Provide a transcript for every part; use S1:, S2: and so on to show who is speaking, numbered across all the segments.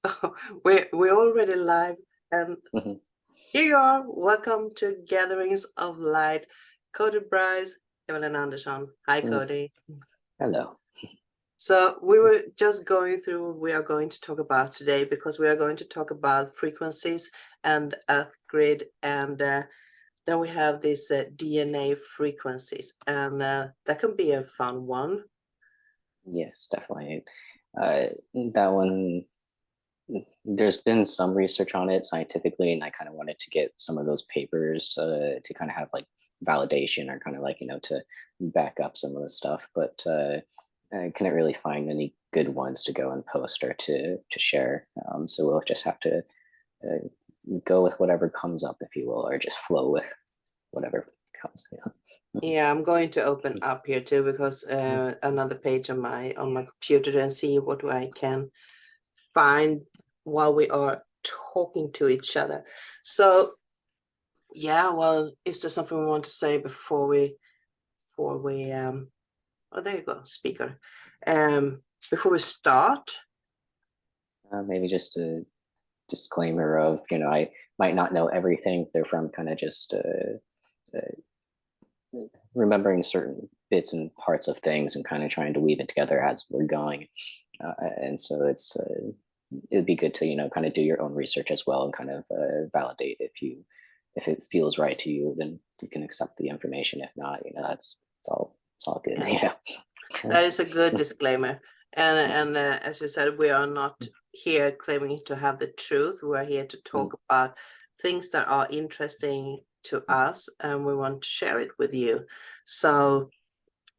S1: So we're already live, and
S2: Mhm.
S1: here you are. Welcome to Gatherings of Light. Cody Bryce, Evelyn Anderson. Hi,
S2: Mm,
S1: Cody.
S2: Hello.
S1: So we were just going through. We are going to talk about today because we are going to talk about frequencies and Earth grid, and then we have these DNA frequencies, and that can be a fun one.
S2: Yes, definitely. Uh, that one, there's been some research on it scientifically, and I kind of wanted to get some of those papers to kind of have like validation or kind of like, to back up some of the stuff. But I couldn't really find any good ones to go and post or to share. So we'll just have to uh, go with whatever comes up, if you will, or just flow with whatever comes.
S1: Yeah, I'm going to open up here too because another page on my computer and see what I can find while we are talking to each other. So yeah, well, is there something we want to say before we oh, there you go, speaker. Um Before we start?
S2: Maybe just a disclaimer of, I might not know everything. They're from kind of just remembering certain bits and parts of things and kind of trying to weave it together as we're going. And so it would be good to, kind of do your own research as well and kind of validate if it feels right to you, then you can accept the information. If not, it's all good.
S1: Yeah, that is a good disclaimer. And as you said, we are not here claiming to have the truth. We're here to talk about things that are interesting to us, and we want to share it with you. So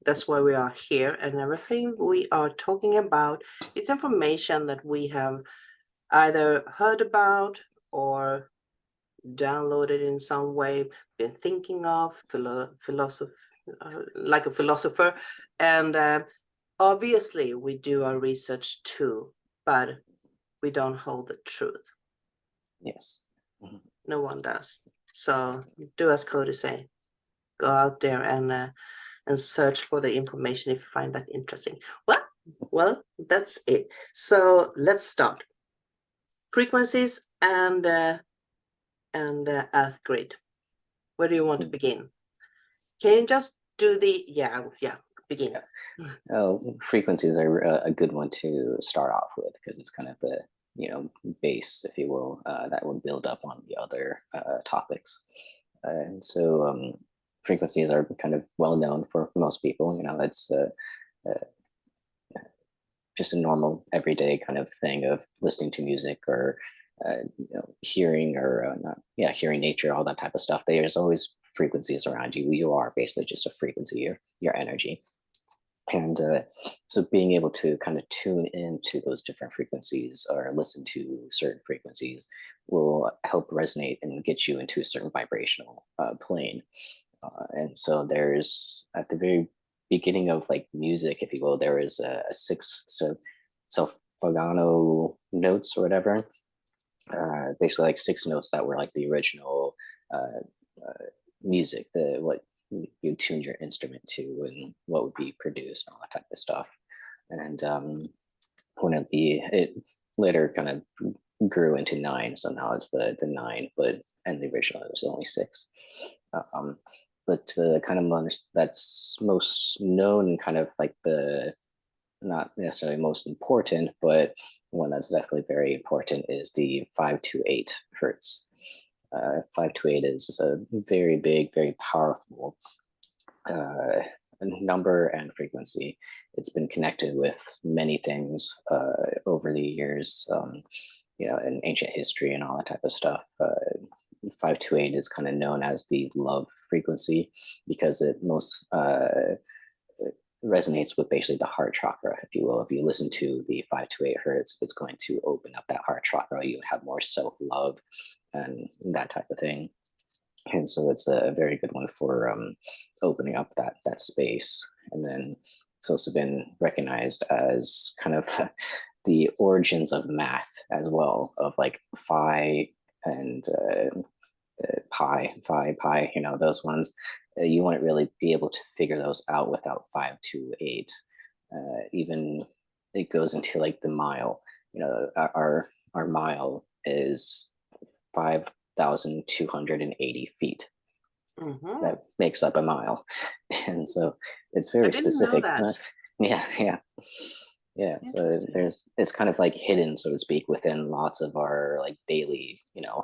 S1: that's why we are here, and everything we are talking about is information that we have either heard about or downloaded in some way, been thinking of, like a philosopher. And obviously, we do our research too, but we don't hold the truth.
S2: Yes. Mhm.
S1: No one does. So do as Cody say. Go out there and search for the information if you find that interesting. Well, that's it. So let's start. Frequencies and Earth grid. Where do you want to begin? Can you just do the begin?
S2: Yeah. Frequencies are a good one to start off with because it's kind of the base, if you will, that will build up on the other topics. And so frequencies are kind of well known for most people. It's uh, just a normal everyday kind of thing of listening to music or hearing or not, yeah, hearing nature, all that type of stuff. There's always frequencies around you. You are basically just a frequency, your energy. And so being able to kind of tune into those different frequencies or listen to certain frequencies will help resonate and get you into a certain vibrational plane. And so there's at the very beginning of like music, if you will, there is a six self-pagano notes or whatever. Basically like six notes that were like the original uh, uh, music, the what you tune your instrument to and what would be produced and all that type of stuff. And one of the it later kind of grew into nine, so now it's the nine, but and the original it was only six. Um, but the kind of one that's most known and kind of like the not necessarily most important, but one that's definitely very important is the 528 hertz. 528 is a very big, very powerful uh, number and frequency. It's been connected with many things over the years, in ancient history and all that type of stuff. 528 is kind of known as the love frequency because it most resonates with basically the heart chakra, if you will. If you listen to the 528 hertz, it's going to open up that heart chakra. You have more self love and that type of thing. And so it's a very good one for opening up that space. And then it's also been recognized as kind of the origins of math as well, of like phi and pi, those ones. You wouldn't really be able to figure those out without 528. Even it goes into like the mile. Our our mile is 5,280 feet.
S1: Mhm.
S2: That makes up a mile. And so it's
S1: I
S2: very
S1: didn't know
S2: specific.
S1: that.
S2: Yeah. So
S1: Interesting.
S2: it's kind of like hidden, so to speak, within lots of our like daily,
S1: Yeah.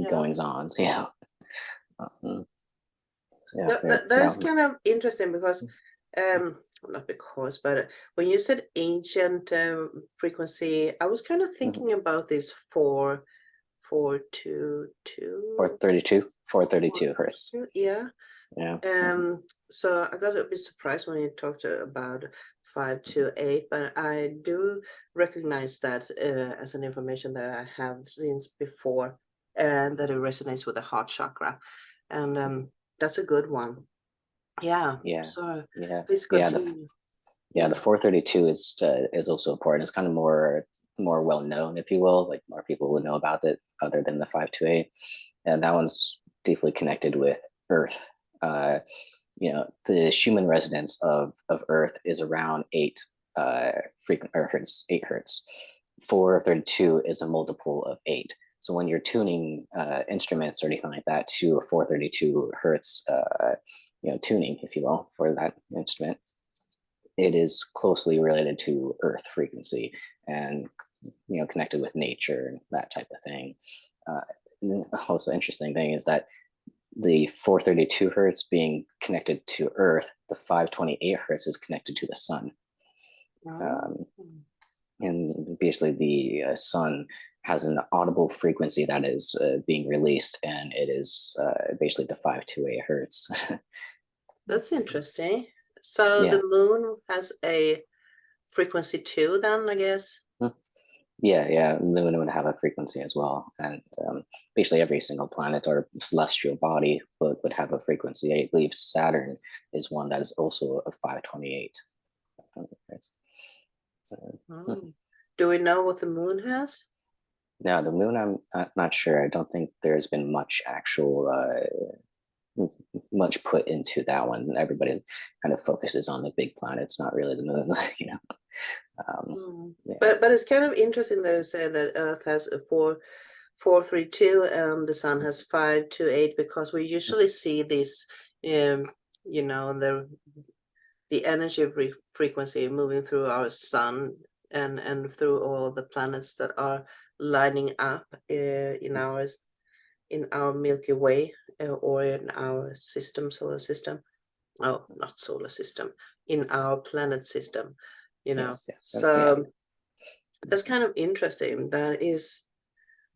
S2: goings on. Yeah. So yeah,
S1: That's kind of interesting because, not because, but when you said ancient frequency, I was kind of thinking about this 442,
S2: 432 hertz.
S1: yeah.
S2: Yeah.
S1: So I got a bit surprised when you talked about 528, but I do recognize that as an information that I have since before, and that it resonates with the heart chakra, and that's a good one. Yeah.
S2: Yeah.
S1: So
S2: Yeah.
S1: please
S2: Yeah.
S1: continue.
S2: The 432 is also important. It's kind of more well known, if you will. Like more people would know about it other than the 528, and that one's deeply connected with Earth. The Schumann resonance of Earth is around 8 hertz. 432 is a multiple of 8. So when you're tuning instruments or anything like that to a 432 hertz, tuning, if you will, for that instrument, it is closely related to Earth frequency and connected with nature and that type of thing. Also, interesting thing is that the 432 hertz being connected to Earth, the 528 hertz is connected to the sun.
S1: Oh.
S2: And basically, the sun has an audible frequency that is being released, and it is basically the 528 hertz.
S1: That's interesting. So
S2: Yeah.
S1: the moon has a frequency too, then, I guess.
S2: Yeah. The moon would have a frequency as well, and basically every single planet or celestial body would have a frequency. I believe Saturn is one that is also a 528. So,
S1: Oh. Do we know what the moon has?
S2: now the moon, I'm not sure. I don't think there's been much much put into that one. Everybody kind of focuses on the big planets, not really the moon. Yeah.
S1: But it's kind of interesting that you say that Earth has a 432 and the Sun has 528, because we usually see this, the energy of frequency moving through our Sun and through all the planets that are lining up in our Milky Way, or in our solar system. Oh, not solar system, in our planet system.
S2: Yes. Yeah.
S1: So that's kind of interesting. That is,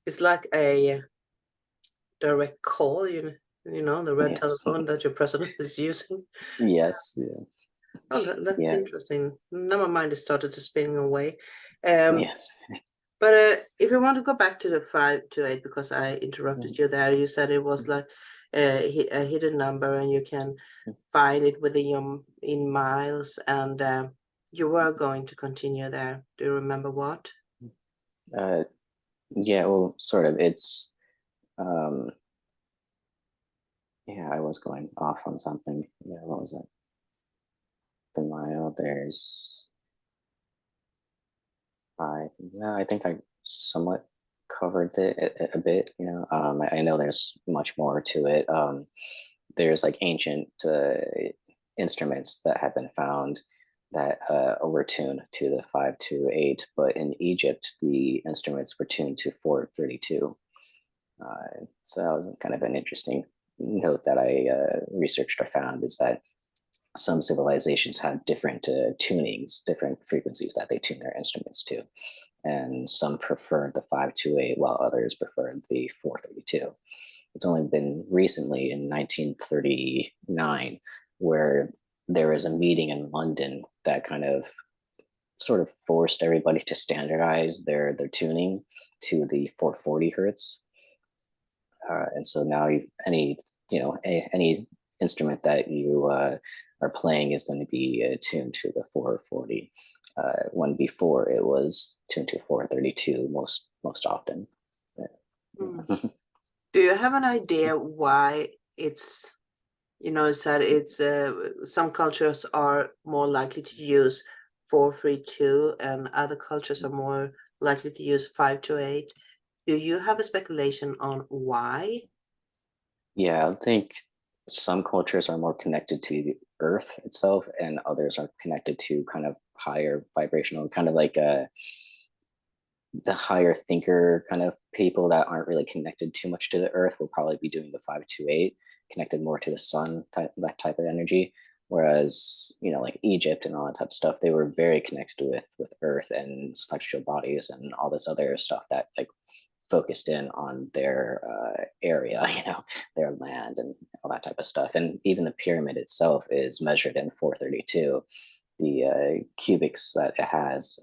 S1: it's like a direct call, the red
S2: Yes.
S1: telephone that your president is using.
S2: Yes. Yeah.
S1: Oh, that's
S2: Yeah.
S1: interesting. Now my mind has started to spinning away. Um,
S2: Yes.
S1: but if you want to go back to the 528, because I interrupted you there, you said it was like a hidden number, and you can find it in miles, and you were going to continue there. Do you remember what?
S2: Yeah. Well, sort of. It's um, yeah. I was going off on something. Yeah. What was it? The mile. There's five. No, I think I somewhat covered it a bit. I know there's much more to it. There's like ancient instruments that have been found that were tuned to the 528, but in Egypt the instruments were tuned to 432. So that was kind of an interesting note that I researched or found, is that some civilizations had different tunings, different frequencies that they tune their instruments to, and some preferred the 528 while others preferred the 432. It's only been recently in 1939 where there was a meeting in London that kind of sort of forced everybody to standardize their tuning to the 440 hertz. And so now any instrument that you are playing is going to be tuned to the 440. When before it was tuned to 432 most often.
S1: Mm. Do you have an idea why it's, it's that it's some cultures are more likely to use 432 and other cultures are more likely to use 528. Do you have a speculation on why?
S2: Yeah, I think some cultures are more connected to the earth itself, and others are connected to kind of higher vibrational, kind of like the higher thinker kind of people that aren't really connected too much to the earth will probably be doing the 528, connected more to the sun, that type of energy. Whereas, like Egypt and all that type of stuff, they were very connected with earth and celestial bodies and all this other stuff that like focused in on their area, their land and all that type of stuff. And even the pyramid itself is measured in 432. The cubics that it has,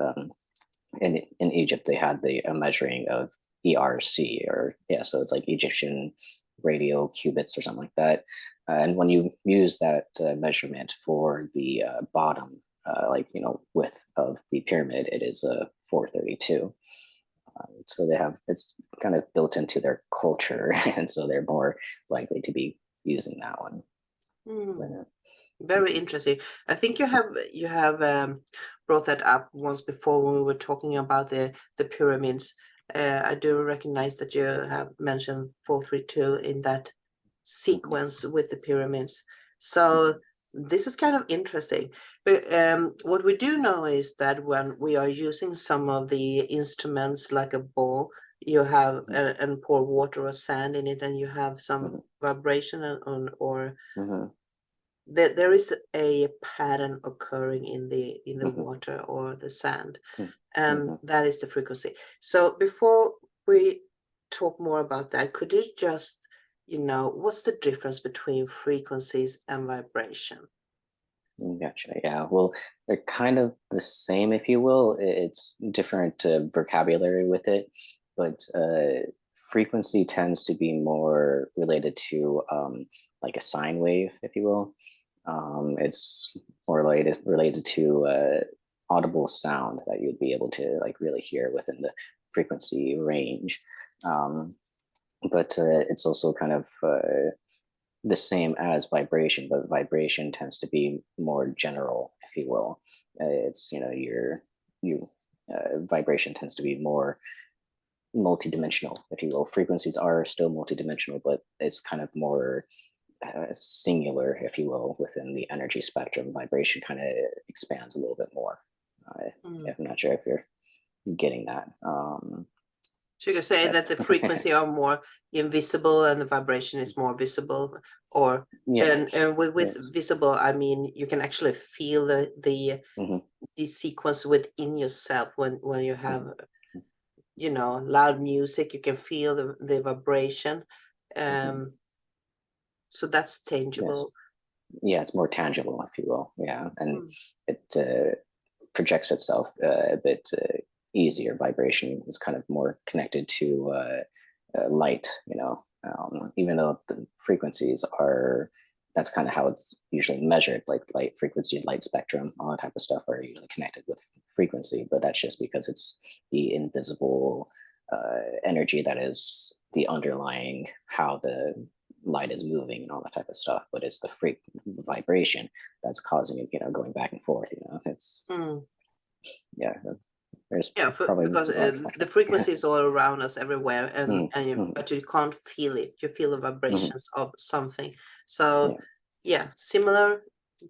S2: in Egypt, they had a measuring of ERC, or yeah, so it's like Egyptian radial cubits or something like that. And when you use that measurement for the bottom, width of the pyramid, it is 432. So it's kind of built into their culture, and so they're more likely to be using that one.
S1: Very interesting. I think you have brought that up once before when we were talking about the pyramids. I do recognize that you have mentioned 432 in that sequence with the pyramids. So this is kind of interesting. But what we do know is that when we are using some of the instruments like a bowl, you have and pour water or sand in it, and you have some vibration or there is a pattern occurring in the water or the sand, and that is the frequency. So before we talk more about that, could you just, what's the difference between frequencies and vibration?
S2: Gotcha. Yeah. Well, they're kind of the same, if you will. It's different vocabulary with it, but frequency tends to be more related to like a sine wave, if you will. It's more related to audible sound that you'd be able to like really hear within the frequency range. But it's also kind of the same as vibration, but vibration tends to be more general, if you will. It's vibration tends to be more multidimensional, if you will. Frequencies are still multidimensional, but it's kind of more singular, if you will, within the energy spectrum. Vibration kind of expands a little bit more. I'm not sure if you're getting that.
S1: So you can say that the frequency are more invisible and the vibration is more visible, or
S2: yes.
S1: and with visible, I mean you can actually feel the sequence within yourself when you have loud music. You can feel the vibration. So that's tangible.
S2: Yes. Yeah, it's more tangible, if you will. Yeah, and it projects itself a bit easier. Vibration is kind of more connected to light, even though the frequencies are, that's kind of how it's usually measured, like light frequency, light spectrum, all that type of stuff are usually connected with frequency, but that's just because it's the invisible energy that is the underlying how the light is moving and all that type of stuff. But it's the vibration that's causing it, going back and forth. It's yeah.
S1: Because the frequency is all around us everywhere, but you can't feel it. You feel the vibrations of something. So similar,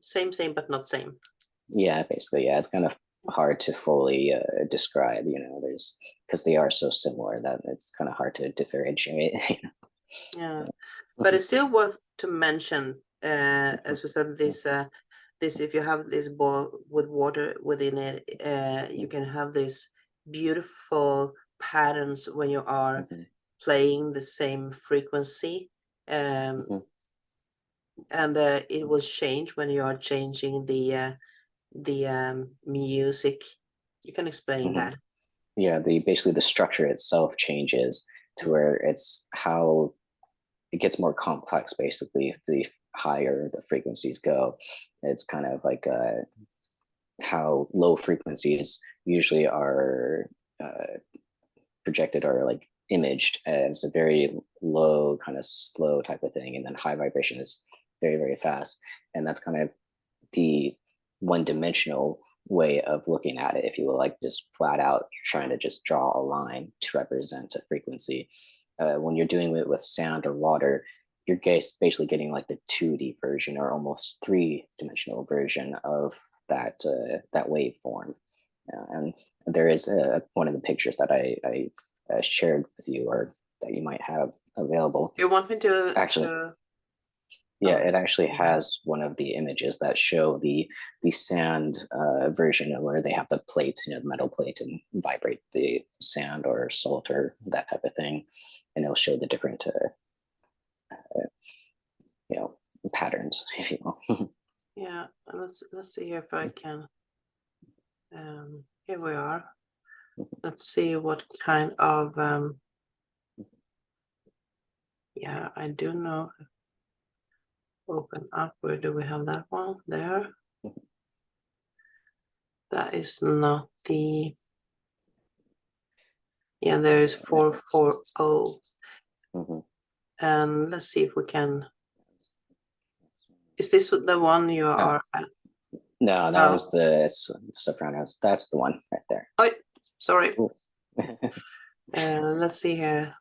S1: same, but not same.
S2: Yeah, basically, yeah. It's kind of hard to fully describe, there's, because they are so similar that it's kind of hard to differentiate.
S1: Yeah, but it's still worth to mention, as we said, this if you have this ball with water within it, you can have these beautiful patterns when you are playing the same frequency, and it will change when you are changing the music. You can explain that.
S2: Yeah, basically the structure itself changes to where it's how it gets more complex. Basically, the higher the frequencies go, it's kind of like how low frequencies usually are projected or like imaged as a very low, kind of slow type of thing, and then high vibration is very, very fast, and that's kind of the one dimensional way of looking at it, if you will, like just flat out trying to just draw a line to represent a frequency. When you're doing it with sound or water, you're basically getting like the 2D version or almost three-dimensional version of that waveform. And there is one of the pictures that I shared with you, or that you might have available.
S1: You want me to
S2: actually? Yeah, it actually has one of the images that show the sand version, where they have the plates, the metal plate, and vibrate the sand or salt or that type of thing, and it'll show the different patterns, if you will.
S1: Yeah, let's see here if I can. Here we are. Let's see what kind of yeah, I do know. Open up. Where do we have that one? There. That is not the. Yeah, there is 440.
S2: Mm-hmm.
S1: And let's see if we can. Is this the one you are at?
S2: No, that was the Sopranos. That's the one right there.
S1: Oh, sorry. Let's see here.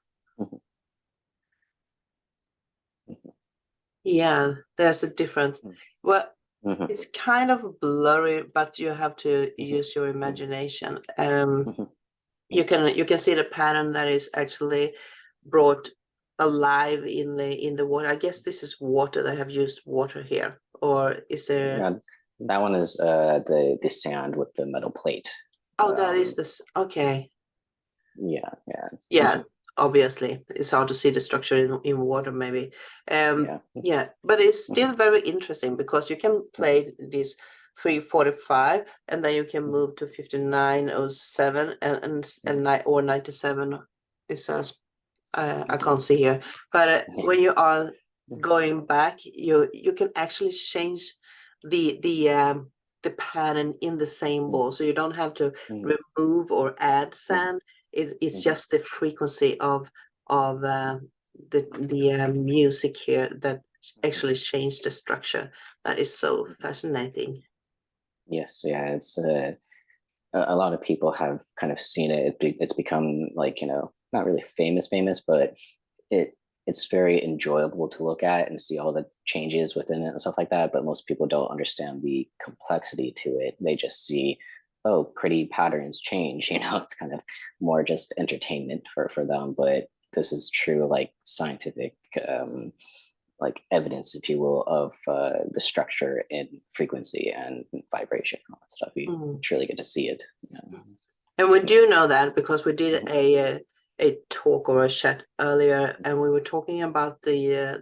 S1: Yeah, there's a difference. Well, it's kind of blurry, but you have to use your imagination. You can see the pattern that is actually brought alive in the water. I guess this is water. They have used water here, or is there?
S2: No, that one is the sand with the metal plate.
S1: Oh, that is this. Okay.
S2: Yeah.
S1: Obviously it's hard to see the structure in water, maybe. Yeah, but it's still very interesting, because you can play this 345 and then you can move to 5907 and or 97. It says I can't see here, but when you are going back, you can actually change the pattern in the same ball, so you don't have to remove or add sand. It's just the frequency of the music here that actually changed the structure. That is so fascinating.
S2: Yes, yeah, it's a lot of people have kind of seen it. It's become like, not really famous, but it's very enjoyable to look at and see all the changes within it and stuff like that. But most people don't understand the complexity to it. They just see, oh, pretty patterns change. It's kind of more just entertainment for them. But this is true, like scientific, like evidence, if you will, of the structure and frequency and vibration and all that stuff. You truly get to see it.
S1: And we do know that because we did a talk or a chat earlier, and we were talking about these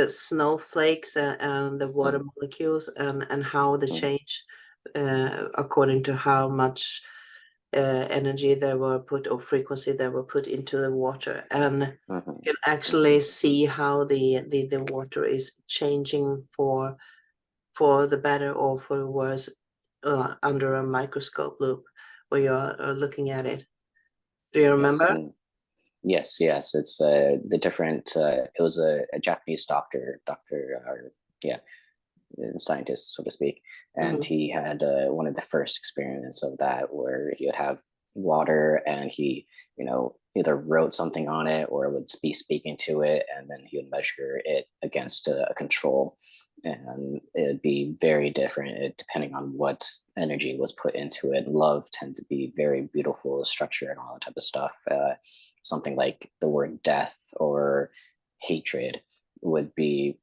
S1: snowflakes and the water molecules and how they change according to how much energy they were put, or frequency they were put into the water, and you can actually see how the water is changing for the better or for the worse under a microscope loop where you're looking at it. Do you remember?
S2: Yes, it's the different. It was a Japanese doctor, scientist, so to speak, and he had one of the first experiments of that, where he would have water and he, either wrote something on it or would be speaking to it, and then he would measure it against a control, and it'd be very different depending on what energy was put into it. Love tend to be very beautiful structure and all that type of stuff. Something like the word death or hatred would be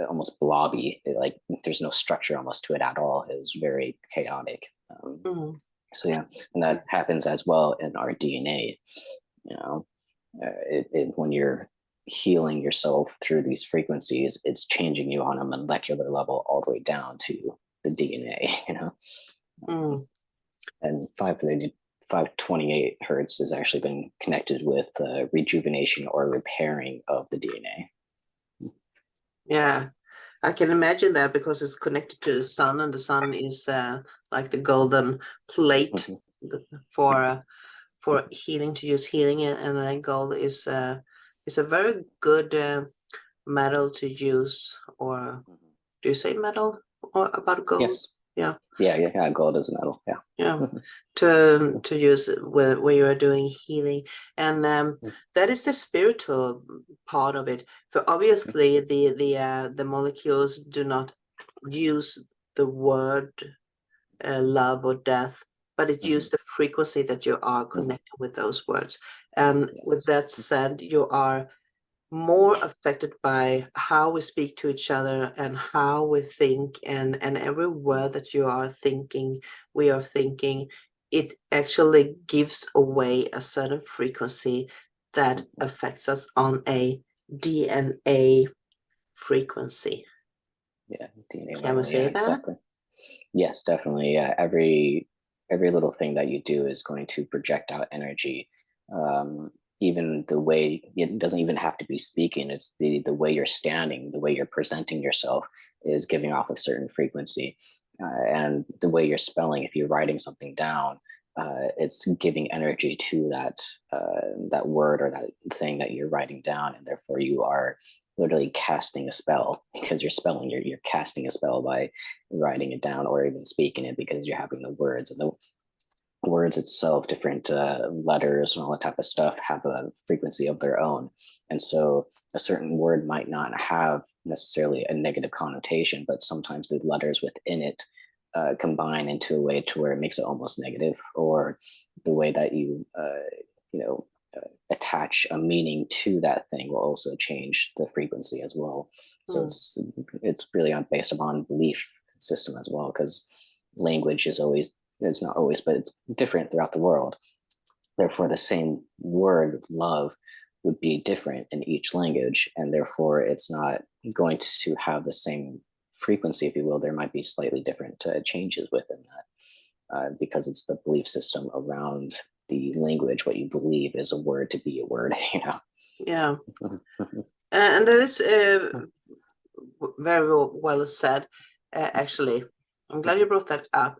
S2: almost blobby, like there's no structure almost to it at all. It was very chaotic. So yeah, and that happens as well in our DNA. When you're healing yourself through these frequencies, it's changing you on a molecular level all the way down to the DNA. And 528 hertz has actually been connected with rejuvenation or repairing of the DNA.
S1: Yeah, I can imagine that, because it's connected to the sun, and the sun is like the golden plate for healing, to use healing, and then gold is a very good metal to use. Or do you say metal or about gold?
S2: Yes.
S1: Yeah.
S2: Yeah, gold is metal. Yeah.
S1: Yeah, to use it where you are doing healing, and that is the spiritual part of it. For obviously the molecules do not use the word love or death, but it uses the frequency that you are connected with those words. And with that said, you are more affected by how we speak to each other and how we think, and every word that you are thinking, we are thinking, it actually gives away a certain frequency that affects us on a DNA frequency.
S2: Yeah, DNA
S1: Can we
S2: level.
S1: say
S2: Yeah,
S1: that?
S2: exactly. Yes, definitely. Yeah, every little thing that you do is going to project out energy. Um, Even the way, it doesn't even have to be speaking. It's the way you're standing, the way you're presenting yourself is giving off a certain frequency, and the way you're spelling. If you're writing something down, it's giving energy to that word or that thing that you're writing down, and therefore you are literally casting a spell because you're spelling. You're casting a spell by writing it down or even speaking it because you're having the words, and the words itself, different letters and all that type of stuff have a frequency of their own. And so a certain word might not have necessarily a negative connotation, but sometimes the letters within it combine into a way to where it makes it almost negative, or the way that you know, attach a meaning to that thing will also change the frequency as well. So it's really based upon belief system as well, because language is always, it's not always, but it's different throughout the world. Therefore, the same word love would be different in each language, and therefore it's not going to have the same frequency, if you will. There might be slightly different changes within that, because it's the belief system around the language. What you believe is a word to be a word, you know.
S1: Yeah. And that is very well said. Actually, I'm glad you brought that up.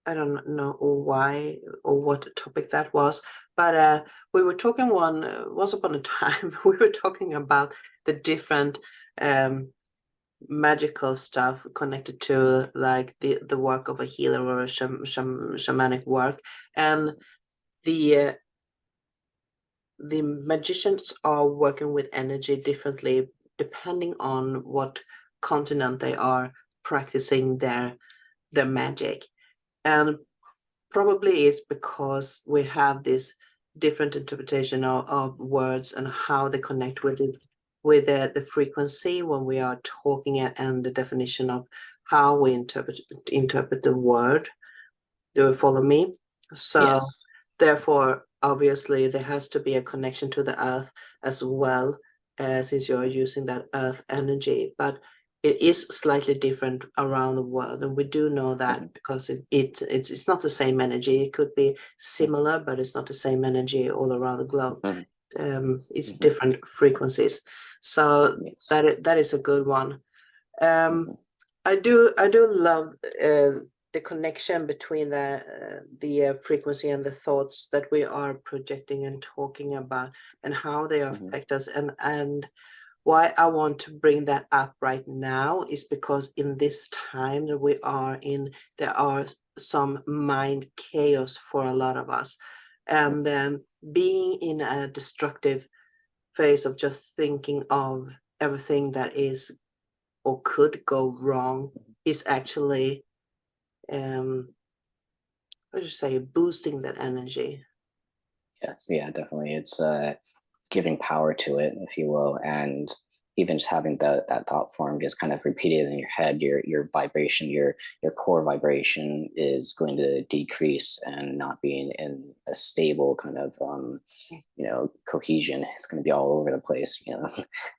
S1: I don't know why or what topic that was, but we were talking once upon a time, we were talking about the different magical stuff connected to like the work of a healer or a shamanic work, and the the magicians are working with energy differently depending on what continent they are practicing their magic. And probably it's because we have this different interpretation of words and how they connect with it, with the frequency when we are talking, and the definition of how we interpret the word. Do you follow me? So
S2: Yes.
S1: therefore, obviously, there has to be a connection to the earth as well, since you're using that earth energy. But it is slightly different around the world, and we do know that because it's not the same energy. It could be similar, but it's not the same energy all around the globe. It's different frequencies. So
S2: Yes.
S1: that is a good one. I do love the connection between the frequency and the thoughts that we are projecting and talking about, and how they affect us. And why I want to bring that up right now is because in this time that we are in, there are some mind chaos for a lot of us, and being in a destructive phase of just thinking of everything that is or could go wrong is actually what do you say, boosting that energy.
S2: Yes. Yeah, definitely. It's giving power to it, if you will, and even just having that thought form just kind of repeated in your head, your vibration, your core vibration is going to decrease, and not being in a stable kind of cohesion. It's going to be all over the place, you know,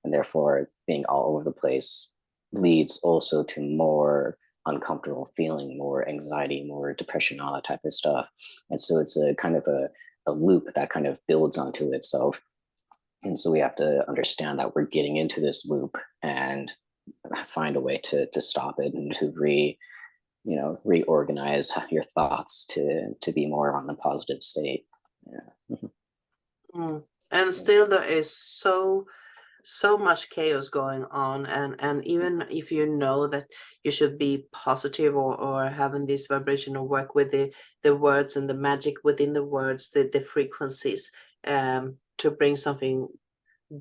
S2: and therefore being all over the place leads also to more uncomfortable feeling, more anxiety, more depression, all that type of stuff. And so it's a kind of a loop that kind of builds onto itself. And so we have to understand that we're getting into this loop and find a way to stop it, and to reorganize your thoughts to be more on the positive state. Yeah.
S1: And still there is so so much chaos going on, and even if you know that you should be positive, or having this vibrational work with the words and the magic within the words, the frequencies, to bring something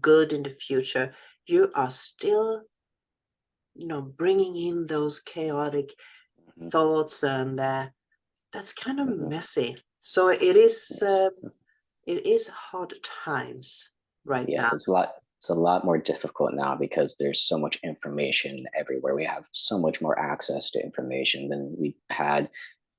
S1: good in the future, you are still, bringing in those chaotic
S2: Mhm.
S1: thoughts, and that's kind of
S2: Mhm.
S1: messy. So
S2: Yes.
S1: it is hard times right now.
S2: Yes, it's a lot more difficult now because there's so much information everywhere. We have so much more access to information than we had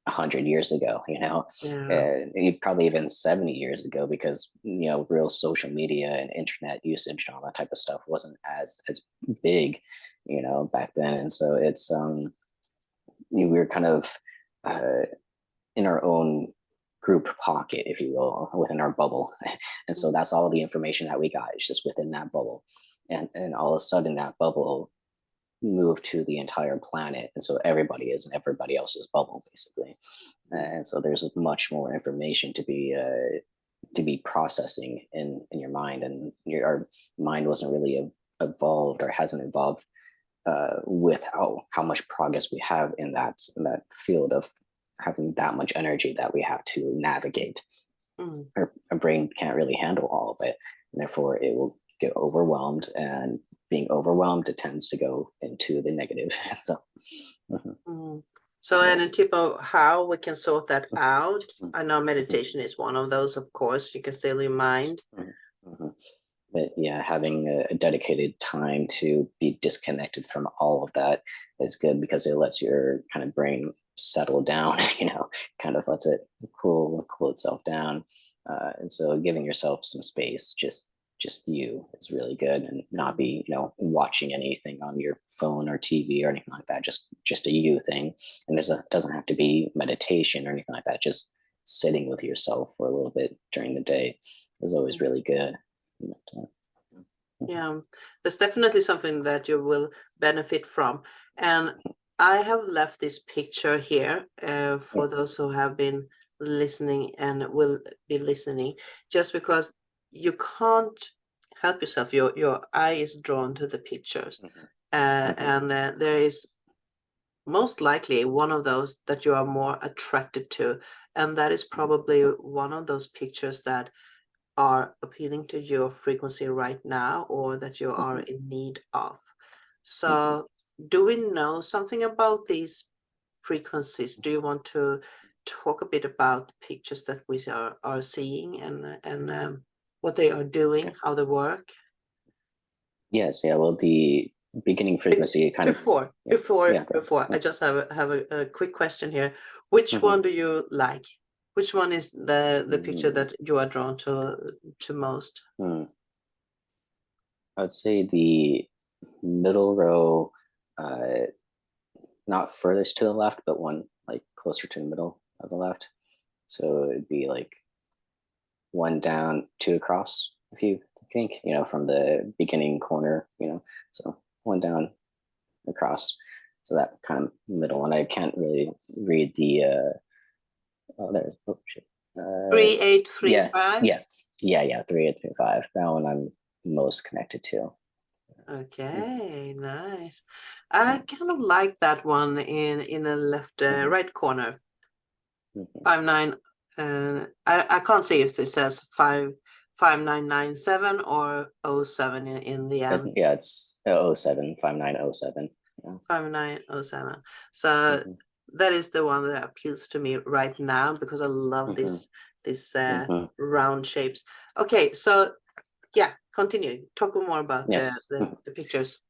S2: 100 years ago,
S1: Yeah.
S2: probably even 70 years ago, because real social media and internet usage and all that type of stuff wasn't as big, back then. And so it's we were kind of uh, in our own group pocket, if you will, within our bubble. And so that's all the information that we got. It's just within that bubble. And all of a sudden that bubble moved to the entire planet. And so everybody is in everybody else's bubble, basically. And so there's much more information to be processing in your mind. And our mind wasn't really evolved, or hasn't evolved with how much progress we have in that field of having that much energy that we have to navigate.
S1: Mm.
S2: Our brain can't really handle all of it, and therefore it will get overwhelmed. And being overwhelmed, it tends to go into the negative. So, mhm,
S1: Mm. So,
S2: yeah.
S1: any tip of how we can sort that out?
S2: Mhm,
S1: I know
S2: mhm,
S1: meditation is one of those, of course. You can still your mind.
S2: mhm, mhm. But yeah, having a dedicated time to be disconnected from all of that is good, because it lets your kind of brain settle down, kind of lets it cool itself down. And so giving yourself some space, just you, is really good, and not
S1: Mm.
S2: be, watching anything on your phone or TV or anything like that. Just a you thing. And doesn't have to be meditation or anything like that. Just sitting with yourself for a little bit during the day is always really good. Mhm.
S1: Yeah, there's definitely something that you will benefit from. And I have left this picture here
S2: Yeah.
S1: for those who have been listening and will be listening, just because you can't help yourself. Your eye is drawn to the pictures.
S2: Mhm. Mhm.
S1: And there is most likely one of those that you are more attracted to. And that is probably one of those pictures that are appealing to your frequency right now, or that you are
S2: Mhm.
S1: in need of.
S2: Mhm.
S1: So, do we know something about these frequencies? Do you want to talk a bit about the pictures that we are seeing, and what they are
S2: Okay.
S1: doing, how they work?
S2: Yes. Yeah. Well, the beginning
S1: Be-
S2: frequency kind of.
S1: Before,
S2: Yeah.
S1: before,
S2: Yeah. Go ahead.
S1: before, I just have a quick question here. Which
S2: Mhm.
S1: one do you like? Which one is the picture
S2: Mm,
S1: that you are drawn to most?
S2: mm. I would say the middle row, uh, not furthest to the left, but one like closer to the middle of the left. So it'd be like one down, two across, if you think, from the beginning corner, so one down, across. So that kind of middle one. I can't really read the oh, there's, oh shit.
S1: Three eight three
S2: Yeah,
S1: five.
S2: yeah, yeah. 3825. That one I'm most connected to.
S1: Okay, nice. I kind of like that one in the left
S2: Mhm,
S1: right corner.
S2: mhm.
S1: 59. I can't see if it says 5997 or oh 07 in the end.
S2: Yeah, it's 07, 5907. Yeah.
S1: 5907. So
S2: Mm-hmm,
S1: that is the one that appeals to me right now, because I love
S2: mm-hmm,
S1: this
S2: mm-hmm.
S1: round shapes. Okay, so yeah, continue. Talk more about
S2: Yes.
S1: the pictures.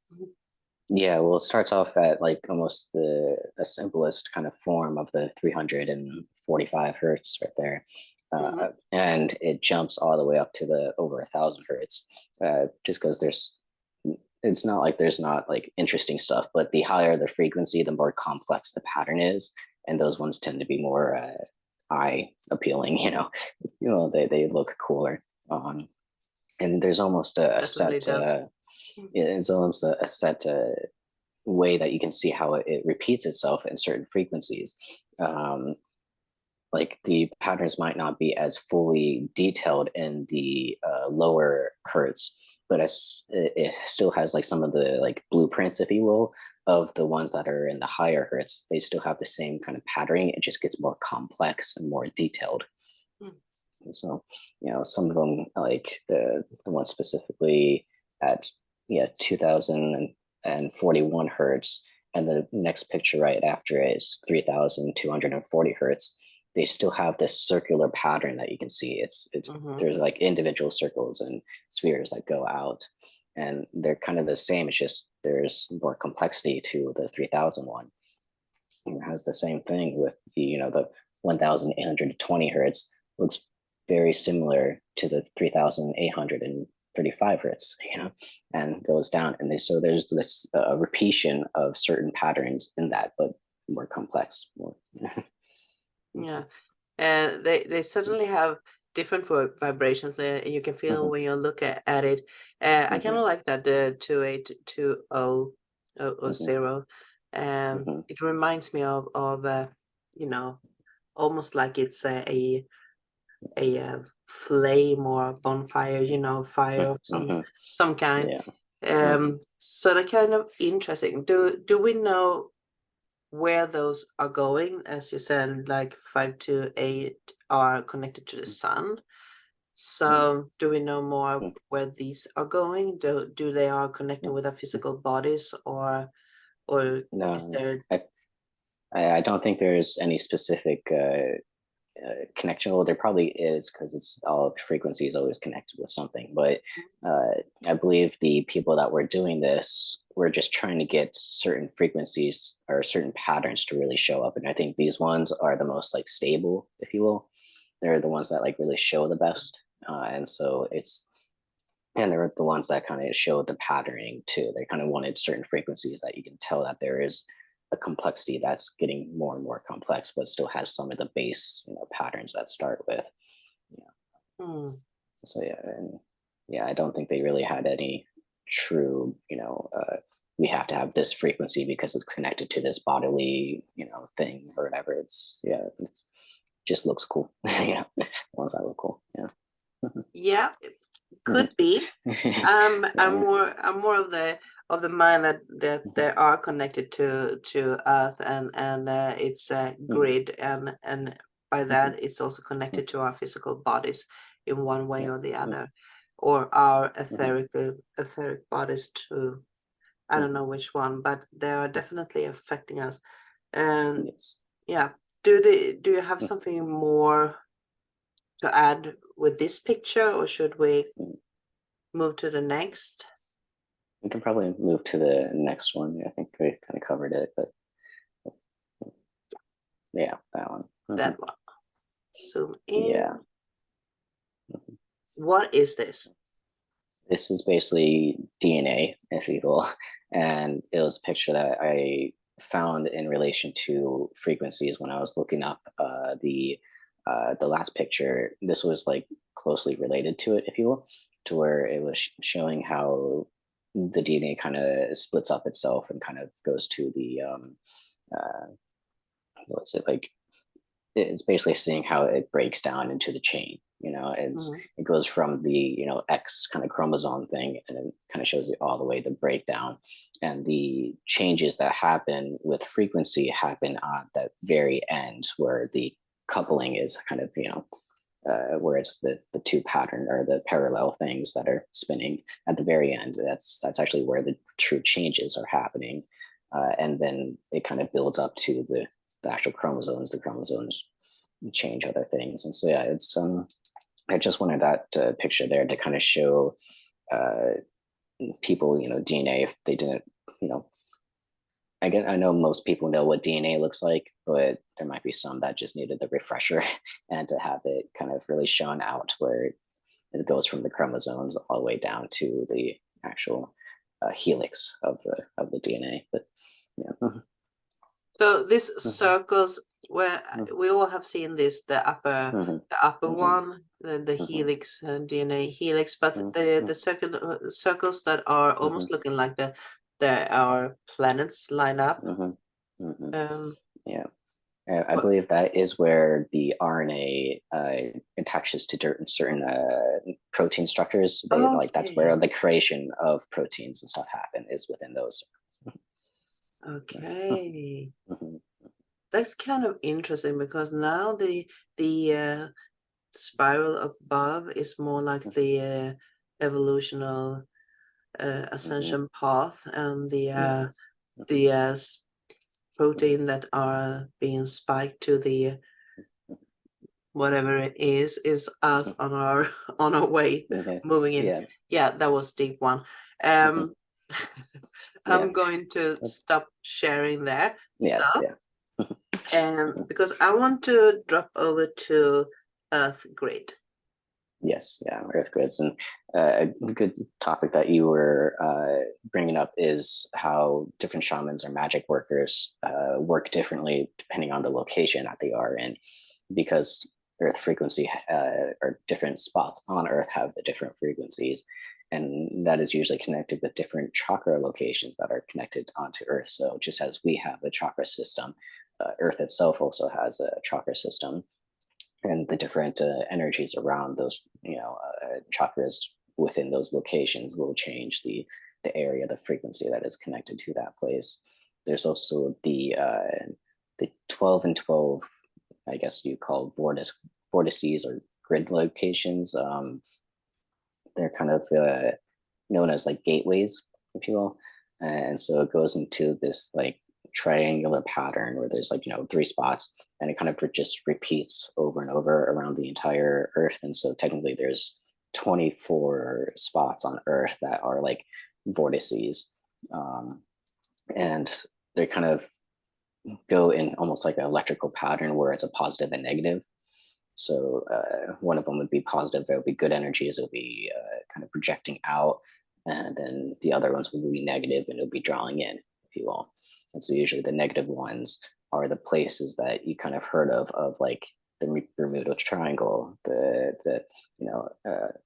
S2: Yeah, well, it starts off at like almost the simplest kind of form of the 345 hertz right there.
S1: Mhm.
S2: And it jumps all the way up to the over 1,000 hertz, just because it's not like there's not like interesting stuff, but the higher the frequency, the more complex the pattern is. And those ones tend to be more eye appealing, they look cooler. And there's almost a
S1: Definitely
S2: set,
S1: does.
S2: it's almost a set way that you can see how it repeats itself in certain frequencies. Um, like the patterns might not be as fully detailed in the lower hertz, but it still has like some of the like blueprints, if you will, of the ones that are in the higher hertz. They still have the same kind of patterning. It just gets more complex and more detailed.
S1: Mm.
S2: So, some of them, like the one specifically at 2041 hertz, and the next picture right after it is 3240 hertz. They still have this circular pattern that you can see. It's there's like individual circles and spheres that go out, and they're kind of the same. It's just there's more complexity to the 3001. It has the same thing with the 1820 hertz. Looks very similar to the 3835 hertz, and goes down. And so there's this repetition of certain patterns in that, but more complex.
S1: Yeah, and they certainly have different vibrations there. You can feel when you look at it. I kind of like that the 28200. It reminds me of almost like it's a flame or a bonfire, fire of some kind.
S2: Yeah.
S1: So they're kind of interesting. Do we know where those are going? As you said, like 528 are connected to the sun. So do we know more where these are going? Do they are connecting with our physical bodies, or is
S2: No,
S1: there?
S2: I don't think there's any specific connection. Well, there probably is, because it's all frequencies always connected with something. But I believe the people that were doing this were just trying to get certain frequencies or certain patterns to really show up. And I think these ones are the most like stable, if you will. They're the ones that like really show the best. And they're the ones that kind of show the patterning too. They kind of wanted certain frequencies that you can tell that there is a complexity that's getting more and more complex, but still has some of the base patterns that start with. So I don't think they really had any true we have to have this frequency because it's connected to this bodily thing or whatever. It just looks cool. Ones that look cool.
S1: Yeah, could be. I'm more of the mind that they are connected to Earth, and it's a grid, and by that it's also connected to our physical bodies in one way or the other, or our etheric bodies too. I don't know which one, but they are definitely affecting us. And yeah, do you have something more to add with this picture, or should we move to the next?
S2: We can probably move to the next one. I think we kind of covered it, but yeah, that one.
S1: That one. Zoom in.
S2: Yeah.
S1: What is this?
S2: This is basically DNA, if you will. And it was a picture that I found in relation to frequencies when I was looking up the last picture. This was like closely related to it, if you will, to where it was showing how the DNA kind of splits up itself and kind of goes to the what's it like? It's basically seeing how it breaks down into the chain. It goes from the X kind of chromosome thing, and it kind of shows it all the way the breakdown, and the changes that happen with frequency happen at that very end where the coupling is kind of where it's the two pattern or the parallel things that are spinning at the very end. That's actually where the true changes are happening, and then it kind of builds up to the actual chromosomes. The chromosomes change other things, and so it's I just wanted that picture there to kind of show people DNA, if they didn't I know most people know what DNA looks like, but there might be some that just needed the refresher and to have it kind of really shown out where it goes from the chromosomes all the way down to the actual helix of the DNA. But yeah.
S1: So these circles, where we all have seen this, the upper one, the helix, DNA helix, but the circles that are almost looking like there are planets line up.
S2: Yeah. I believe that is where the RNA attaches to certain protein structures. They like that's where the creation of proteins and stuff happen, is within those circles.
S1: Okay. That's kind of interesting, because now the spiral above is more like the evolutional ascension path, and the protein that are being spiked to the whatever it is us on our way moving in. Yeah, that was deep one. I'm going to stop sharing there. Because I want to drop over to Earth Grid.
S2: Yes, yeah, Earth Grids. And a good topic that you were bringing up is how different shamans or magic workers work differently depending on the location that they are in, because Earth frequency or different spots on Earth have the different frequencies, and that is usually connected with different chakra locations that are connected onto Earth. So just as we have a chakra system, Earth itself also has a chakra system, and the different energies around those chakras within those locations will change the area, the frequency that is connected to that place. There's also the 12 and 12, I guess you call vortices or grid locations. They're kind of known as like gateways, if you will. And so it goes into this like triangular pattern where there's like 3 spots, and it kind of just repeats over and over around the entire Earth. And so technically there's 24 spots on Earth that are like vortices, and they kind of go in almost like an electrical pattern where it's a positive and negative. So one of them would be positive, there would be good energies, it would be kind of projecting out, and then the other ones would be negative and it would be drawing in, if you will. And so usually the negative ones are the places that you kind of heard of like the Bermuda Triangle, the